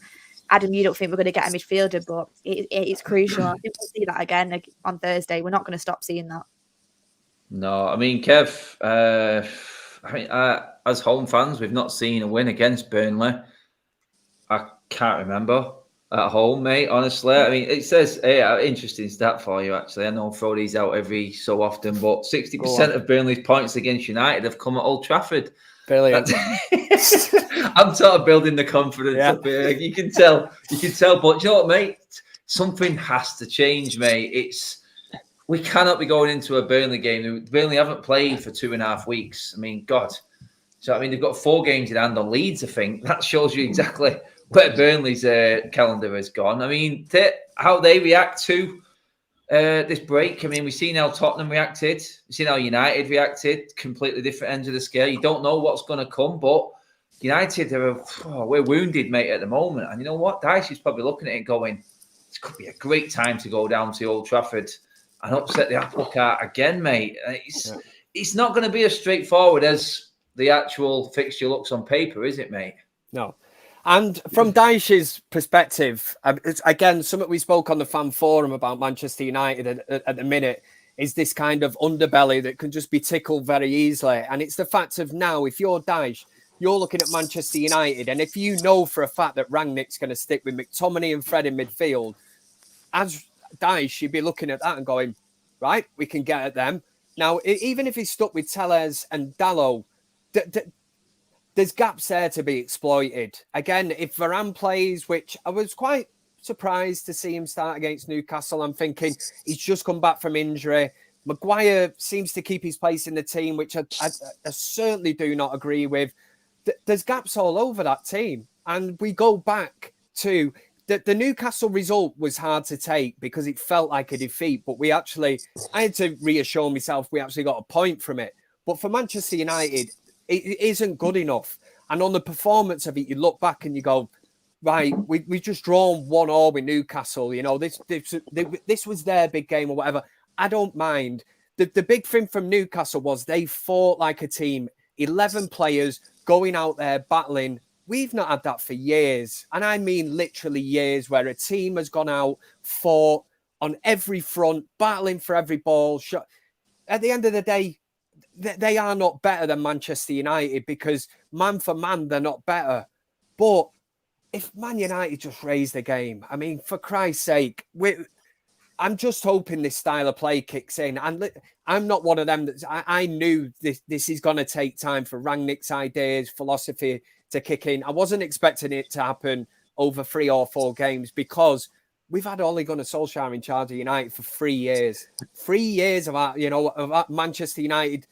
Adam, you don't think we're going to get a midfielder, but it's crucial. I think we'll see that again on Thursday. We're not going to stop seeing that. No, I mean, Kev, as home fans, we've not seen a win against Burnley. I can't remember at home, mate, honestly. I mean, it says, interesting stat for you, actually. I know I throw these out every so often, but 60% of Burnley's points against United have come at Old Trafford. Brilliant. I'm sort of building the confidence up here. You can tell. But you know what, mate? Something has to change, mate. We cannot be going into a Burnley game. Burnley haven't played for 2.5 weeks. I mean, God. So, I mean, they've got 4 games in hand on Leeds, I think. That shows you exactly where Burnley's calendar has gone. I mean, how they react to this break. I mean, we've seen how Tottenham reacted. We've seen how United reacted. Completely different ends of the scale. You don't know what's going to come, but United, we're wounded, mate, at the moment. And you know what? Dyche is probably looking at it going, this could be a great time to go down to Old Trafford and upset the apple cart again, mate. It's not going to be as straightforward as the actual fixture looks on paper, is it, mate? No. And from Dyche's perspective, again, something we spoke on the fan forum about Manchester United at the minute is this kind of underbelly that can just be tickled very easily. And it's the fact of now, if you're Dyche, you're looking at Manchester United, and if you know for a fact that Rangnick's going to stick with McTominay and Fred in midfield, as Dyche, you'd be looking at that and going, right, we can get at them. Now, even if he's stuck with Tellez and Dalot, there's gaps there to be exploited. Again, if Varane plays, which I was quite surprised to see him start against Newcastle. I'm thinking he's just come back from injury. Maguire seems to keep his place in the team, which I certainly do not agree with. There's gaps all over that team. And we go back to the Newcastle result was hard to take because it felt like a defeat. But I had to reassure myself we actually got a point from it. But for Manchester United, it isn't good enough. And on the performance of it, you look back and you go, right, we just drawn 1-1 with Newcastle. You know, this was their big game or whatever. I don't mind. The big thing from Newcastle was they fought like a team, 11 players going out there battling. We've not had that for years. And I mean literally years, where a team has gone out, fought on every front, battling for every ball. At the end of the day, they are not better than Manchester United because man for man, they're not better. But if Man United just raise the game, I mean, for Christ's sake, I'm just hoping this style of play kicks in. And I'm not one of them that I knew this is going to take time for Rangnick's ideas, philosophy to kick in. I wasn't expecting it to happen over 3 or 4 games because we've had Ole Gunnar Solskjaer in charge of United for 3 years. 3 years of our Manchester United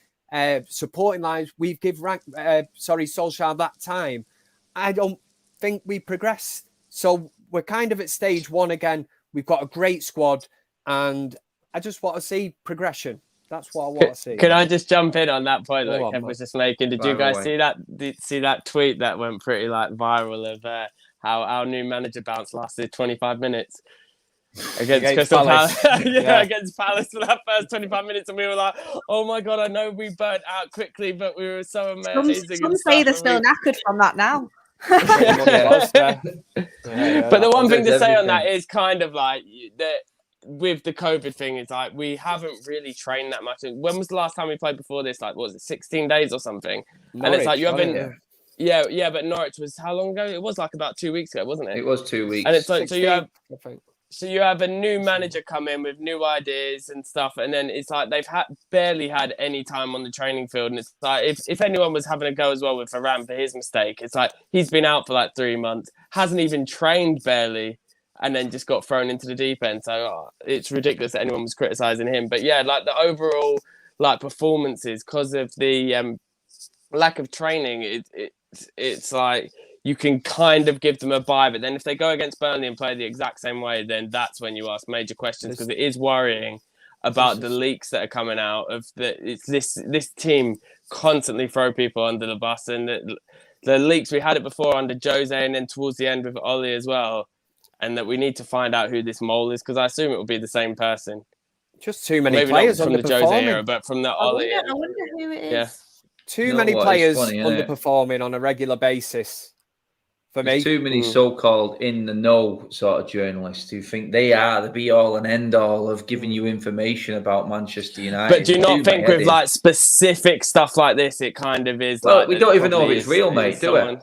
supporting lives. We've give Solskjaer that time. I don't think we progressed. So we're kind of at stage 1 again. We've got a great squad, and I just want to see progression. That's what I want to see. Can I just jump in on that point that Kev was just making? Did you guys see that tweet that went pretty viral of how our new manager bounce lasted 25 minutes against Crystal Palace? Against Palace for that first 25 minutes, and we were like, "Oh my god, I know we burnt out quickly, but we were so amazing." Some say they're still knackered from that now. But the one thing to say on that is kind of like that with the COVID thing is like we haven't really trained that much. When was the last time we played before this? Like, what was it, 16 days or something? Norwich, and it's like you haven't. Yeah, but Norwich was how long ago? It was like about 2 weeks ago, wasn't it? It was 2 weeks. And it's like 16, so you have a new manager come in with new ideas and stuff, and then it's like they've barely had any time on the training field. And it's like if anyone was having a go as well with Varane for his mistake, it's like he's been out for like 3 months, hasn't even trained barely, and then just got thrown into the deep end. So it's ridiculous that anyone was criticising him. But yeah, like the overall performances because of the lack of training, it's like you can kind of give them a bye, but then if they go against Burnley and play the exact same way, then that's when you ask major questions because it is worrying about the leaks that are coming out of this team constantly throw people under the bus, and the leaks we had it before under Jose and then towards the end with Oli as well, and that we need to find out who this mole is because I assume it will be the same person. Just too many players from the Jose era, but from the Oli. I wonder who it is. Yeah. Too many players underperforming on a regular basis. There's too many so-called in the know sort of journalists who think they are the be-all and end-all of giving you information about Manchester United. But do you not think with like specific stuff like this, it kind of is? Well, we don't even know if it's real, mate, do we?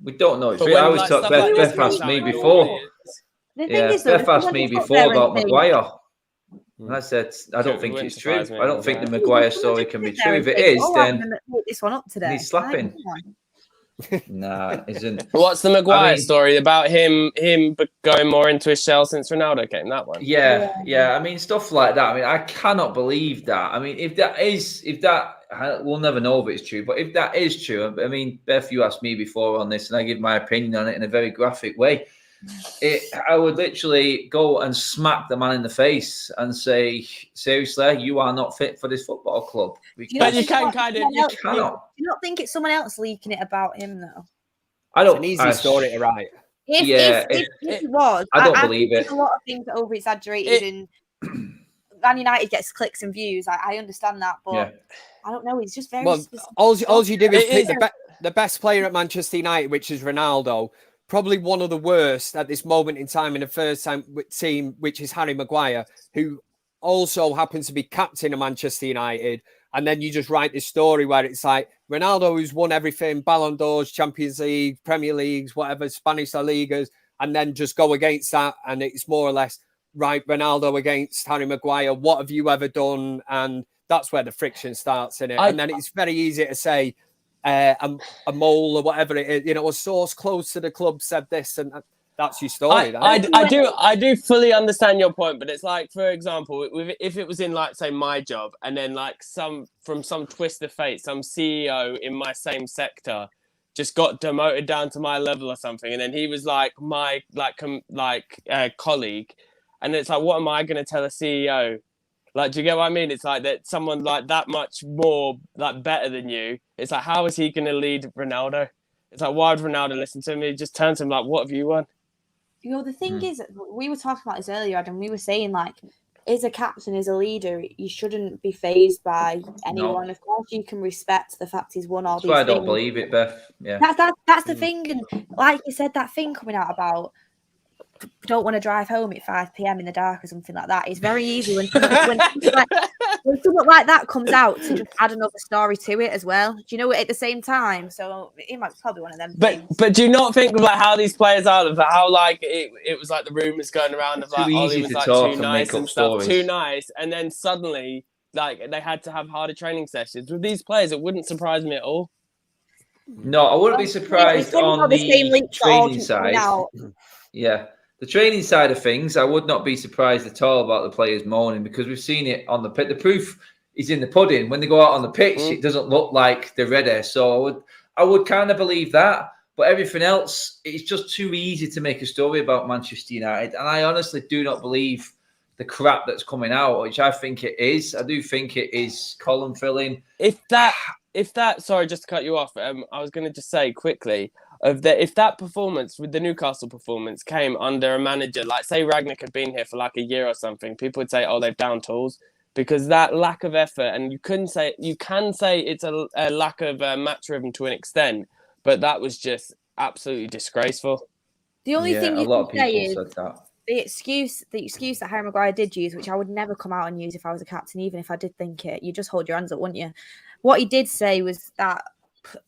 We don't know. It's real. I always talk. Beth asked me before. Beth asked me before about Maguire. And I said, I don't think it's true. I don't think the Maguire story can be true. If it is, then this one up today. He's slapping. Nah, it isn't. What's the Maguire story about him going more into his shell since Ronaldo came? That one. Yeah. I mean, stuff like that. I mean, I cannot believe that. I mean, if that, we'll never know if it's true. But if that is true, I mean, Beth, you asked me before on this, and I give my opinion on it in a very graphic way. I would literally go and smack the man in the face and say, seriously, you are not fit for this football club. But you can kind of, you cannot. Do you not think it's someone else leaking it about him, though? It's an easy story to write. If it was, I don't believe it. A lot of things are over exaggerated, and Man United gets clicks and views. I understand that, but I don't know. He's just very. Well, all you do is pick the best player at Manchester United, which is Ronaldo. Probably one of the worst at this moment in time in the first team, which is Harry Maguire, who also happens to be captain of Manchester United. And then you just write this story where it's like Ronaldo, who's won everything, Ballon d'Ors, Champions League, Premier Leagues, whatever, Spanish La Ligas, and then just go against that. And it's more or less, right, Ronaldo against Harry Maguire, what have you ever done? And that's where the friction starts in it. And then it's very easy to say, a mole or whatever it is, a source close to the club said this. And that's your story. Then. I do fully understand your point, but it's like, for example, if it was in like, say, my job, and then like from some twist of fate, some CEO in my same sector just got demoted down to my level or something, and then he was like my colleague, and it's like, what am I going to tell a CEO? Like, do you get what I mean? It's like that someone like that much more like better than you. It's like, how is he going to lead Ronaldo? It's like, why would Ronaldo listen to him? He just turns to him like, what have you won? You know, the thing is, we were talking about this earlier, Adam. We were saying, like, as a captain, as a leader, you shouldn't be fazed by anyone. No. Of course, you can respect the fact he's won all these things. That's why I don't believe it, Beth. Yeah, that's the thing. And like you said, that thing coming out about don't want to drive home at 5 p.m. in the dark or something like that. It's very easy when something like that comes out to just add another story to it as well. Do you know, at the same time? So it might be probably one of them things. But do you not think of like how these players are, of how like it was like the rumors going around of like Ollie was like too nice and stuff, too nice, and then suddenly like they had to have harder training sessions with these players. It wouldn't surprise me at all. No, I wouldn't be surprised on the training side. Yeah. The training side of things, I would not be surprised at all about the players moaning, because we've seen it on the pitch. The proof is in the pudding. When they go out on the pitch, it doesn't look like they're ready. So I would kind of believe that. But everything else, it's just too easy to make a story about Manchester United. And I honestly do not believe the crap that's coming out, which I think it is. I do think it is column filling. If that, sorry, just to cut you off, I was going to just say quickly, if that performance with the Newcastle performance came under a manager, like say Rangnick had been here for like a year or something, people would say, oh, they've down tools, because that lack of effort, and you can say it's a lack of match rhythm to an extent, but that was just absolutely disgraceful. The only thing you can say is the excuse that Harry Maguire did use, which I would never come out and use if I was a captain, even if I did think it. You just hold your hands up, wouldn't you? What he did say was that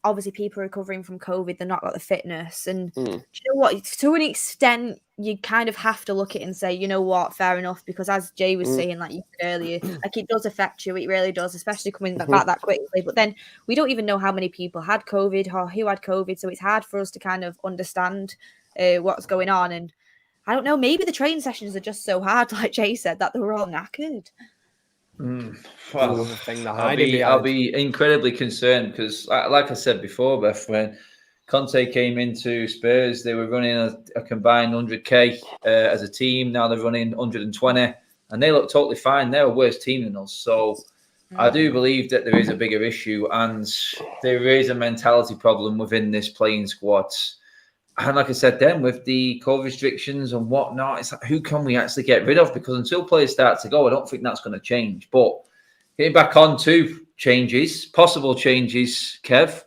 obviously people recovering from COVID, they're not got the fitness. And do you know what? To an extent, you kind of have to look at it and say, you know what, fair enough. Because as Jay was saying, like you said earlier, like it does affect you. It really does, especially coming back that quickly. But then we don't even know how many people had COVID or who had COVID. So it's hard for us to kind of understand what's going on. And I don't know, maybe the training sessions are just so hard, like Jay said, that they were all knackered. Well, I'll be incredibly concerned because, like I said before, Beth, when Conte came into Spurs, they were running a combined 100k as a team. Now they're running 120, and they look totally fine. They're a worse team than us. So I do believe that there is a bigger issue, and there is a mentality problem within this playing squad. And like I said, then with the COVID restrictions and whatnot, it's like, who can we actually get rid of? Because until players start to go, I don't think that's going to change. But getting back on to possible changes, Kev.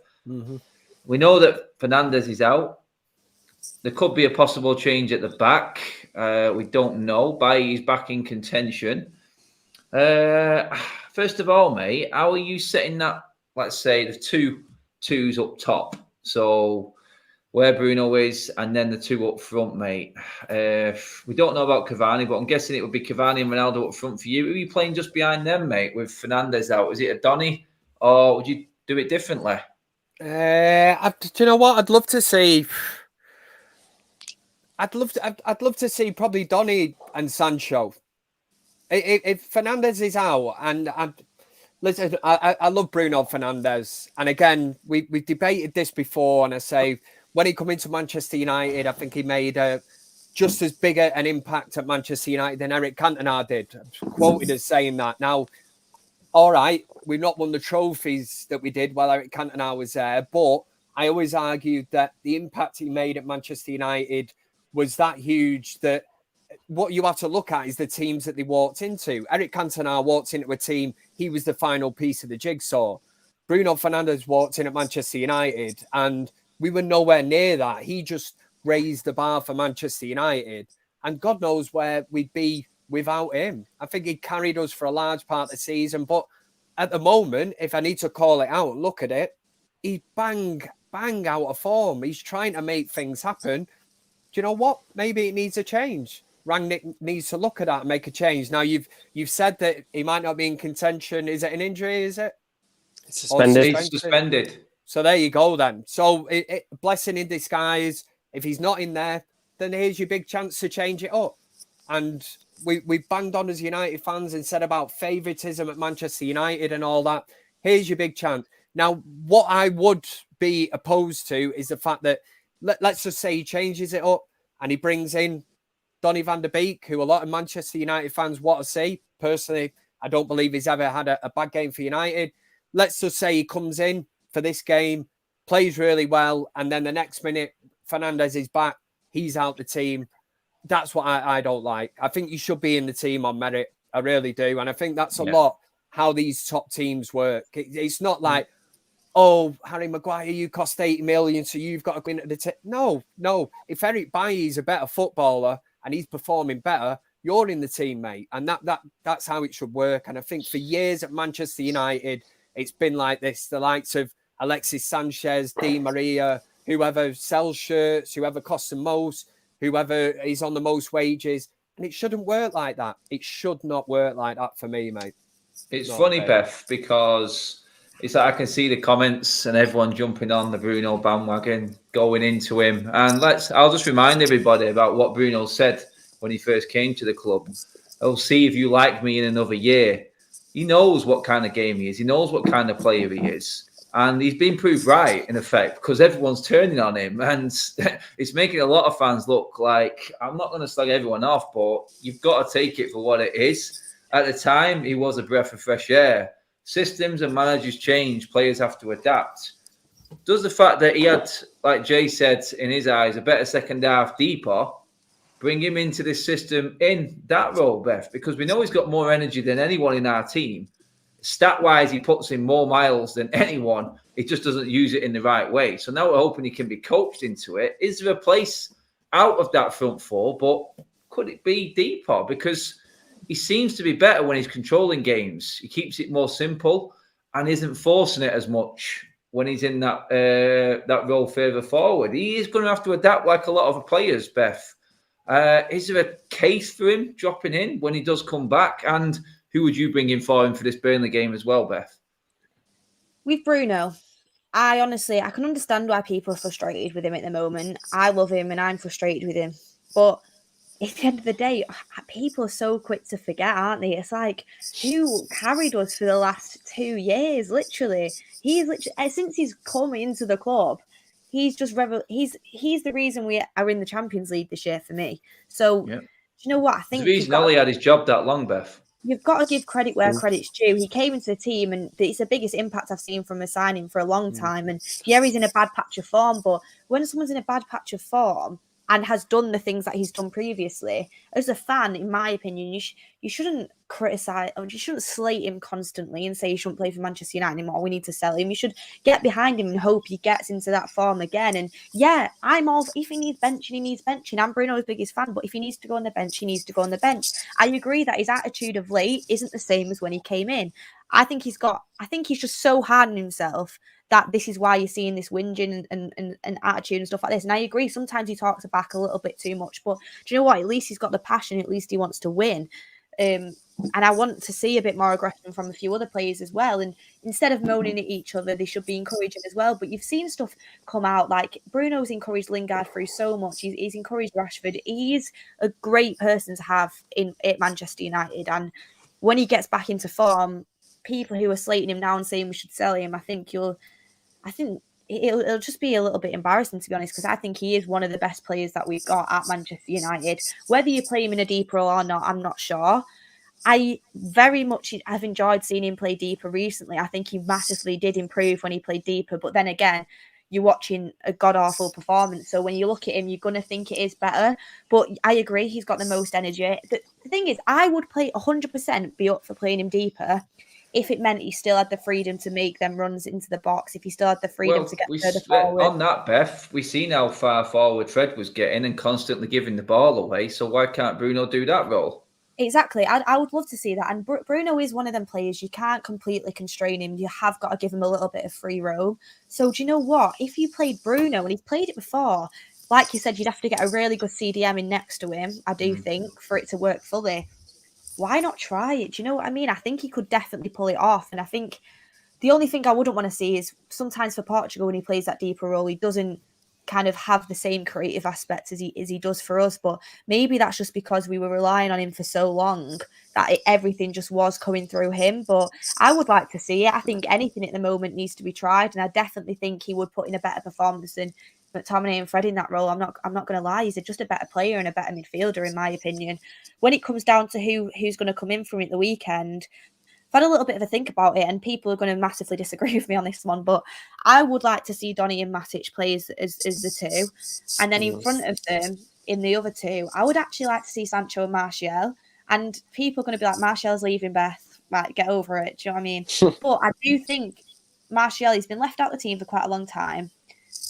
We know that Fernandes is out. There could be a possible change at the back. We don't know. Bailly's back in contention. First of all, mate, how are you setting that, let's say, the twos up top? So where Bruno is, and then the two up front, mate. We don't know about Cavani, but I'm guessing it would be Cavani and Ronaldo up front for you. Who are you playing just behind them, mate, with Fernandes out? Is it a Donny, or would you do it differently? Do you know what? I'd love to see probably Donny and Sancho. If Fernandes is out, and listen, I love Bruno Fernandes, and again, we've debated this before, and I say, when he came into Manchester United, I think he made just as big an impact at Manchester United than Eric Cantona did. I'm quoted as saying that. Now, all right, we've not won the trophies that we did while Eric Cantona was there, but I always argued that the impact he made at Manchester United was that huge that what you have to look at is the teams that they walked into. Eric Cantona walked into a team, he was the final piece of the jigsaw. Bruno Fernandes walked in at Manchester United, and we were nowhere near that. He just raised the bar for Manchester United. And God knows where we'd be without him. I think he carried us for a large part of the season. But at the moment, if I need to call it out, look at it, he's bang out of form. He's trying to make things happen. Do you know what? Maybe it needs a change. Rangnick needs to look at that and make a change. Now, you've said that he might not be in contention. Is it an injury, is it? Suspended. He's suspended. So there you go then. So blessing in disguise. If he's not in there, then here's your big chance to change it up. And we banged on as United fans and said about favouritism at Manchester United and all that. Here's your big chance. Now, what I would be opposed to is the fact that, let's just say he changes it up and he brings in Donny van der Beek, who a lot of Manchester United fans want to see. Personally, I don't believe he's ever had a bad game for United. Let's just say he comes in for this game, plays really well, and then the next minute, Fernandes is back. He's out the team. That's what I don't like. I think you should be in the team on merit. I really do. And I think that's a lot how these top teams work. It's not like, oh, Harry Maguire, you cost 80 million, so you've got to go into the team. No. If Eric Bailly is a better footballer and he's performing better, you're in the team, mate. And that's how it should work. And I think for years at Manchester United, it's been like this. The likes of Alexis Sanchez, Di Maria, whoever sells shirts, whoever costs the most, whoever is on the most wages. And it shouldn't work like that. It should not work like that for me, mate. It's funny, Beth, because it's like I can see the comments and everyone jumping on the Bruno bandwagon, going into him. And I'll just remind everybody about what Bruno said when he first came to the club. I'll see if you like me in another year. He knows what kind of game he is. He knows what kind of player he is. And he's been proved right, in effect, because everyone's turning on him. And it's making a lot of fans look like, I'm not going to slag everyone off, but you've got to take it for what it is. At the time, he was a breath of fresh air. Systems and managers change. Players have to adapt. Does the fact that he had, like Jay said, in his eyes, a better second half deeper, bring him into this system in that role, Beth? Because we know he's got more energy than anyone in our team. Stat-wise, he puts in more miles than anyone. He just doesn't use it in the right way. So now we're hoping he can be coached into it. Is there a place out of that front four? But could it be deeper? Because he seems to be better when he's controlling games. He keeps it more simple and isn't forcing it as much when he's in that role further forward. He is going to have to adapt like a lot of players, Beth. Is there a case for him dropping in when he does come back? And who would you bring in for him for this Burnley game as well, Beth? With Bruno, I can understand why people are frustrated with him at the moment. I love him and I'm frustrated with him. But at the end of the day, people are so quick to forget, aren't they? It's like, who carried us for the last 2 years, literally? Since he's come into the club, he's just he's the reason we are in the Champions League this year for me. So, do you know what? I think the reason Ollie had his job that long, Beth. You've got to give credit where credit's due. He came into the team and it's the biggest impact I've seen from a signing for a long time. And yeah, he's in a bad patch of form, but when someone's in a bad patch of form and has done the things that he's done previously, as a fan, in my opinion, you shouldn't criticize, or you shouldn't slate him constantly and say he shouldn't play for Manchester United anymore. We need to sell him. You should get behind him and hope he gets into that form again. And yeah, if he needs benching, he needs benching. I'm Bruno's biggest fan, but if he needs to go on the bench, he needs to go on the bench. I agree that his attitude of late isn't the same as when he came in. I think he's just so hard on himself that this is why you're seeing this whinging and attitude and stuff like this. And I agree, sometimes he talks back a little bit too much, but do you know what? At least he's got the passion. At least he wants to win. And I want to see a bit more aggression from a few other players as well. And instead of moaning at each other, they should be encouraging as well. But you've seen stuff come out, like Bruno's encouraged Lingard through so much. He's encouraged Rashford. He's a great person to have at Manchester United. And when he gets back into form, people who are slating him now and saying we should sell him, I think it'll just be a little bit embarrassing, to be honest, because I think he is one of the best players that we've got at Manchester United. Whether you play him in a deep role or not, I'm not sure. I very much have enjoyed seeing him play deeper recently. I think he massively did improve when he played deeper. But then again, you're watching a god-awful performance. So when you look at him, you're going to think it is better. But I agree, he's got the most energy. The thing is, I would 100% be up for playing him deeper if it meant he still had the freedom to make them runs into the box, if he still had the freedom to get further forward. On that, Beth, we've seen how far forward Fred was getting and constantly giving the ball away. So why can't Bruno do that role? Exactly. I would love to see that. And Bruno is one of them players. You can't completely constrain him. You have got to give him a little bit of free roam. So do you know what? If you played Bruno, and he's played it before, like you said, you'd have to get a really good CDM in next to him, I do think, for it to work fully. Why not try it? Do you know what I mean? I think he could definitely pull it off. And I think the only thing I wouldn't want to see is sometimes for Portugal, when he plays that deeper role, he doesn't kind of have the same creative aspects as he does for us. But maybe that's just because we were relying on him for so long that everything just was coming through him. But I would like to see it. I think anything at the moment needs to be tried, and I definitely think he would put in a better performance than McTominay and Fred in that role. I'm not going to lie. He's just a better player and a better midfielder, in my opinion. When it comes down to who's going to come in from it the weekend, I've had a little bit of a think about it, and people are going to massively disagree with me on this one, but I would like to see Donny and Matic play as the two. And then in front of them, in the other two, I would actually like to see Sancho and Martial. And people are going to be like, Martial's leaving, Beth. Like, get over it. Do you know what I mean? But I do think Martial, he's been left out of the team for quite a long time.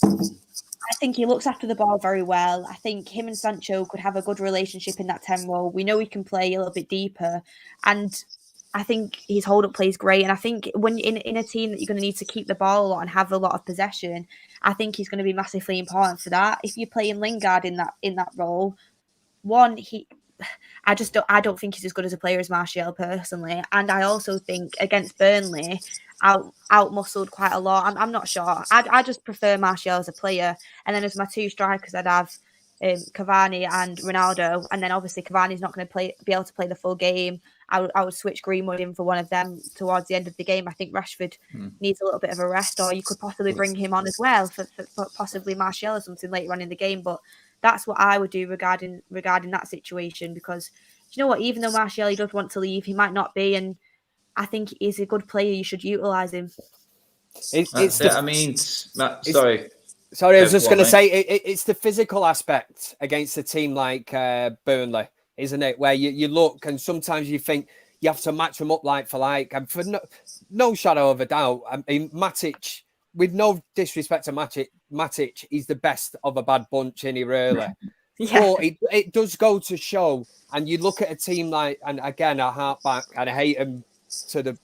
I think he looks after the ball very well. I think him and Sancho could have a good relationship in that 10 role. We know he can play a little bit deeper. And I think his hold-up play is great. And I think when in a team that you're going to need to keep the ball a lot and have a lot of possession, I think he's going to be massively important for that. If you're playing Lingard in that role, I don't think he's as good as a player as Martial personally. And I also think against Burnley, out-muscled quite a lot. I'm not sure. I just prefer Martial as a player. And then as my two strikers, I'd have Cavani and Ronaldo. And then obviously Cavani's not going to be able to play the full game. I would switch Greenwood in for one of them towards the end of the game. I think Rashford needs a little bit of a rest, or you could possibly bring him on as well for possibly Martial or something later on in the game. But that's what I would do regarding that situation, because you know what, even though Martial, he does want to leave, he might not be, and I think he's a good player. You should utilise him. Sorry, I was just going to say it's the physical aspect against a team like Burnley, isn't it? Where you look and sometimes you think you have to match them up like for like. And for no shadow of a doubt, I mean, Matic, with no disrespect to Matic, he's the best of a bad bunch, isn't he, really? Yeah. But it does go to show, and you look at a team like, and again, I harp back, and I hate him to the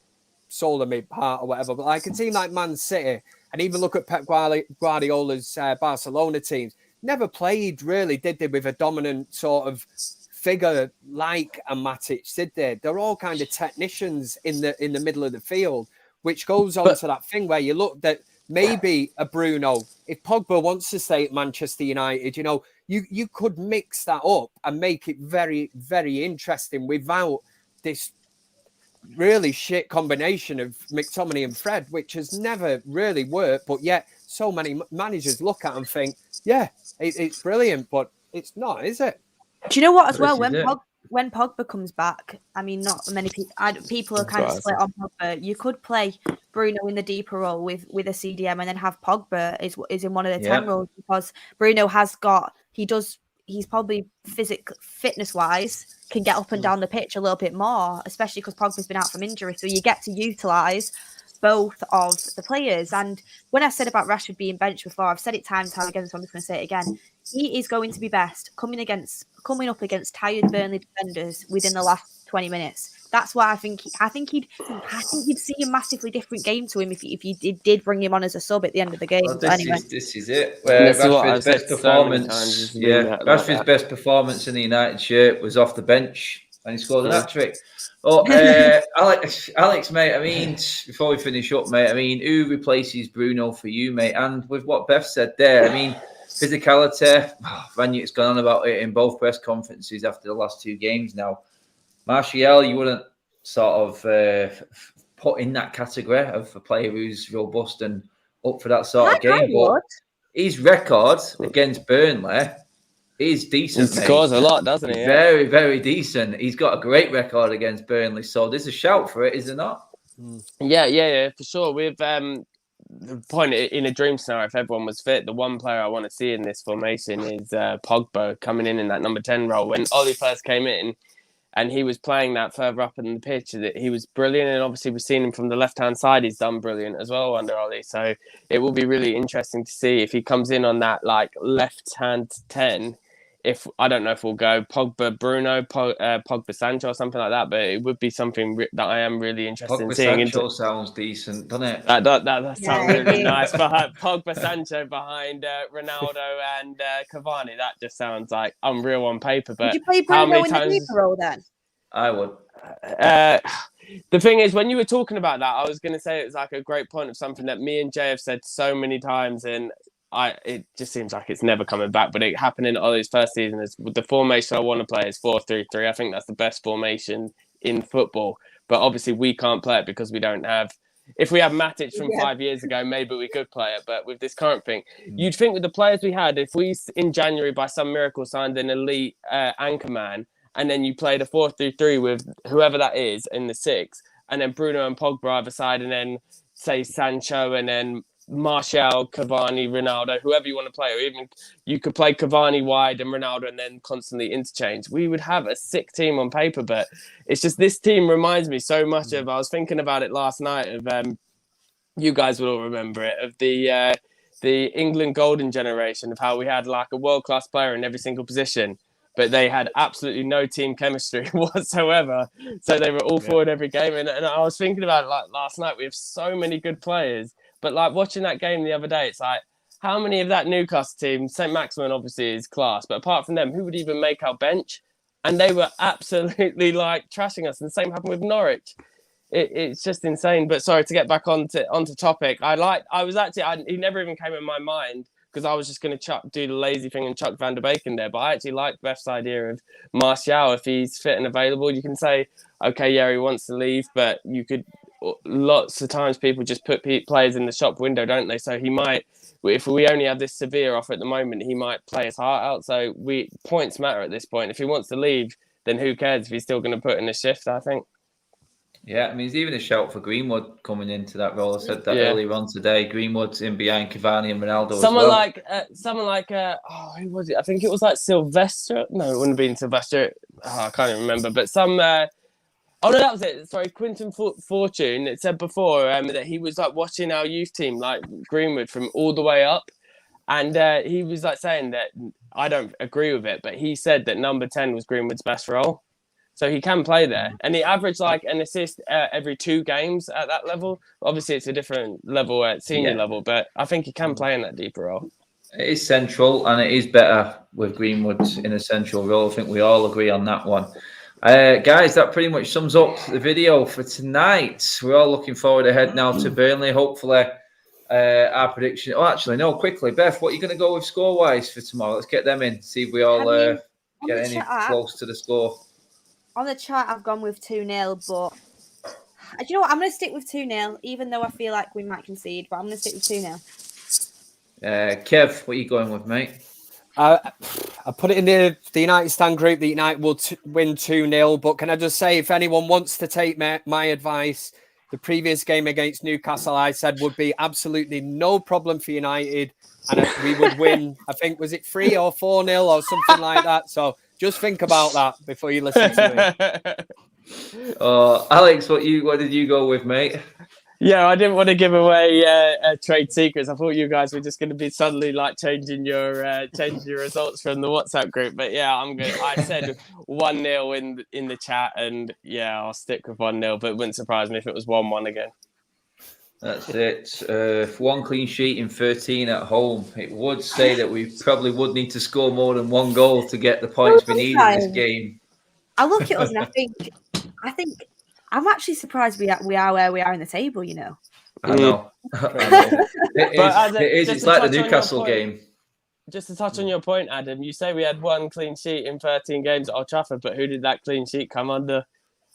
soul of my heart or whatever, but like a team like Man City, and even look at Pep Guardiola's Barcelona teams, never played really, did they, with a dominant sort of figure like a Matic, did they? They're all kind of technicians in the middle of the field, which goes on to that thing where you look that maybe a Bruno, if Pogba wants to stay at Manchester United, you know, you could mix that up and make it very, very interesting without this really shit combination of McTominay and Fred, which has never really worked, but yet so many managers look at and think, yeah, it's brilliant, but it's not, is it? Do you know what, as well, when Pogba comes back, I mean, not many people are kind of split on Pogba. You could play Bruno in the deeper role with a CDM and then have Pogba is in one of the 10 roles, because Bruno he's probably fitness-wise can get up and down the pitch a little bit more, especially because Pogba's been out from injury. So you get to utilise both of the players. And when I said about Rashford being benched before, I've said it time and time again, so I'm just going to say it again. He is going to be best coming up against tired Burnley defenders within the last 20 minutes. That's why I think you'd see a massively different game to him if you did bring him on as a sub at the end of the game. Well, this is it. Rashford's best performance. Rashford's best performance in the United shirt was off the bench, and he scored an hat-trick. Oh, Alex, mate. I mean, before we finish up, mate. I mean, who replaces Bruno for you, mate? And with what Beth said there, I mean, physicality. Rangnick's gone on about it in both press conferences after the last 2 games now. Martial, you wouldn't sort of put in that category of a player who's robust and up for that sort of game. But his record against Burnley is decent. He scores a lot, doesn't he? Very, very decent. He's got a great record against Burnley. So there's a shout for it, is there not? Yeah, for sure. With the point in a dream scenario, if everyone was fit, the one player I want to see in this formation is Pogba coming in that number 10 role. When Ollie first came in, and he was playing that further up in the pitch, he was brilliant. And obviously we've seen him from the left-hand side. He's done brilliant as well under Ollie. So it will be really interesting to see if he comes in on that like left-hand 10. I don't know if we'll go Pogba, Bruno, Pogba, Sancho or something like that, but it would be something that I am really interested in seeing. Sancho sounds decent, doesn't it? That sounds really nice. Pogba, Sancho behind Ronaldo and Cavani. That just sounds like unreal on paper. But would you play Bruno in the deeper role then? I would. The thing is, when you were talking about that, I was going to say it's like a great point of something that me and Jay have said so many times, and it just seems like it's never coming back. But it happened in Ollie's first season. Is the formation I want to play is 4-3-3. I think that's the best formation in football. But obviously we can't play it because we don't have. If we had Matic from 5 years ago, maybe we could play it. But with this current thing, you'd think with the players we had, if we in January by some miracle signed an elite anchor man, and then you played a 4-3-3 with whoever that is in the 6, and then Bruno and Pogba either side, and then say Sancho, and then Martial, Cavani, Ronaldo, whoever you want to play, or even you could play Cavani wide and Ronaldo and then constantly interchange. We would have a sick team on paper, but it's just this team reminds me so much of, I was thinking about it last night, of you guys will all remember it, of the England golden generation, of how we had like a world-class player in every single position, but they had absolutely no team chemistry whatsoever. So they were all forward every game. And I was thinking about it like last night. We have so many good players. But like watching that game the other day, it's like, how many of that Newcastle team, St. Maximin obviously is class, but apart from them, who would even make our bench? And they were absolutely like trashing us. And the same happened with Norwich. It's just insane. But sorry, to get back onto topic, he never even came in my mind, because I was just going to do the lazy thing and chuck Van der Beek in there. But I actually like Beth's idea of Martial. If he's fit and available, you can say, okay, yeah, he wants to leave, but you could, lots of times people just put players in the shop window, don't they? So he might, if we only have this severe offer at the moment, he might play his heart out. So points matter at this point. If he wants to leave, then who cares if he's still going to put in a shift, I think. Yeah, I mean, there's even a shout for Greenwood coming into that role. I said that earlier on today. Greenwood's in behind Cavani and Ronaldo someone as well. Who was it? I think it was like Sylvester. No, it wouldn't have been Sylvester. I can't even remember. But some. Oh no, that was it. Sorry, Quinton Fortune. It said before that he was like watching our youth team, like Greenwood, from all the way up, and he was like saying that I don't agree with it, but he said that number 10 was Greenwood's best role. So he can play there. And he averaged like an assist every 2 games at that level. Obviously, it's a different level at senior level, but I think he can play in that deeper role. It is central, and it is better with Greenwood in a central role. I think we all agree on that one. Guys, that pretty much sums up the video for tonight. We're all looking forward ahead now to Burnley. Hopefully, our prediction... Oh, actually, no, quickly. Beth, what are you going to go with score-wise for tomorrow? Let's get them in. See if we all get any close to the score. On the chart, I've gone with 2-0, but do you know what? I'm going to stick with 2-0, even though I feel like we might concede, but I'm going to stick with 2-0. Kev, what are you going with, mate? I put it in the United stand group that United will win 2-0, but can I just say, if anyone wants to take my advice, the previous game against Newcastle, I said would be absolutely no problem for United, and we would win, I think, was it 3 or 4-0 or something like that, so... Just think about that before you listen to it. Alex, what did you go with, mate? Yeah, I didn't want to give away trade secrets. I thought you guys were just going to be suddenly like changing your results from the WhatsApp group. But yeah, I'm good. I said 1-0 in the chat, and yeah, I'll stick with 1-0. But it wouldn't surprise me if it was 1-1 again. That's it. 1 clean sheet in 13 at home. It would say that we probably would need to score more than 1 goal to get the points we need in this game. I look at us and I think I'm actually surprised we are where we are in the table, you know. I know. It's like the Newcastle game. Just to touch on your point, Adam, you say we had 1 clean sheet in 13 games at Old Trafford, but who did that clean sheet come under?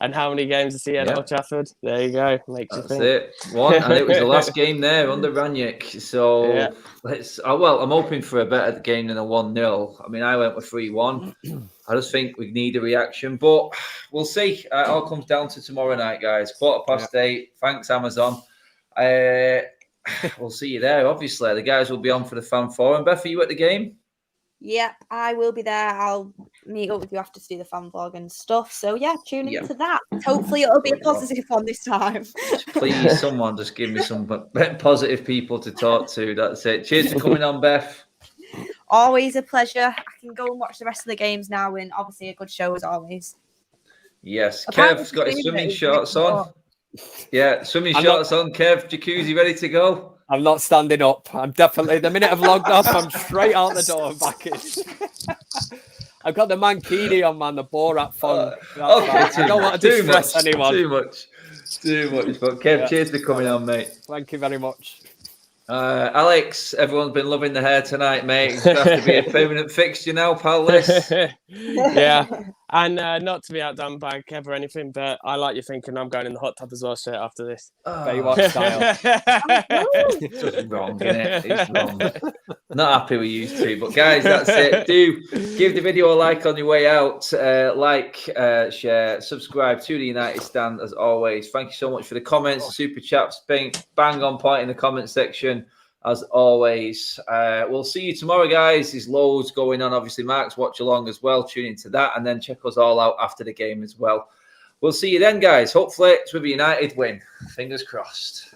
And how many games has he had at Old Trafford? There you go. Makes you think. That's it. 1, and it was the last game there under Rangnick. So I'm hoping for a better game than a 1-0. I mean, I went with 3-1. I just think we need a reaction, but we'll see. It all comes down to tomorrow night, guys. 8:15. Thanks, Amazon. We'll see you there. Obviously, the guys will be on for the fan forum. Beth, are you at the game? Yeah, I will be there. I'll meet up with you after to do the fan vlog and stuff. So yeah, tune into that. Hopefully it'll be a positive one this time. Please, someone just give me some positive people to talk to. That's it. Cheers for coming on, Beth. Always a pleasure. I can go and watch the rest of the games now, and obviously a good show as always. Yes, Kev's got his swimming shorts on. Yeah, swimming shorts on. Kev, jacuzzi ready to go. I'm not standing up. I'm definitely, the minute I've logged off, I'm straight out the door and back in. I've got the Mankini on, man, the Borat phone. I don't want to distress anyone. Too much. But Kev, cheers for coming on, mate. Thank you very much. Alex, everyone's been loving the hair tonight, mate. It's going to have to be a permanent fixture now, pal. This. Yeah, and not to be outdone by Kev or anything, but I like your thinking. I'm going in the hot tub as well straight after this. Baywatch style. It's just wrong, isn't it? It's wrong. Not happy with you two, but guys, that's it. Do give the video a like on your way out. Share, subscribe to the United Stand as always. Thank you so much for the comments, the super chats, bang on point in the comment section as always. We'll see you tomorrow, guys. There's loads going on. Obviously, Mark's watch along as well. Tune into that and then check us all out after the game as well. We'll see you then, guys. Hopefully, it's with a United win. Fingers crossed.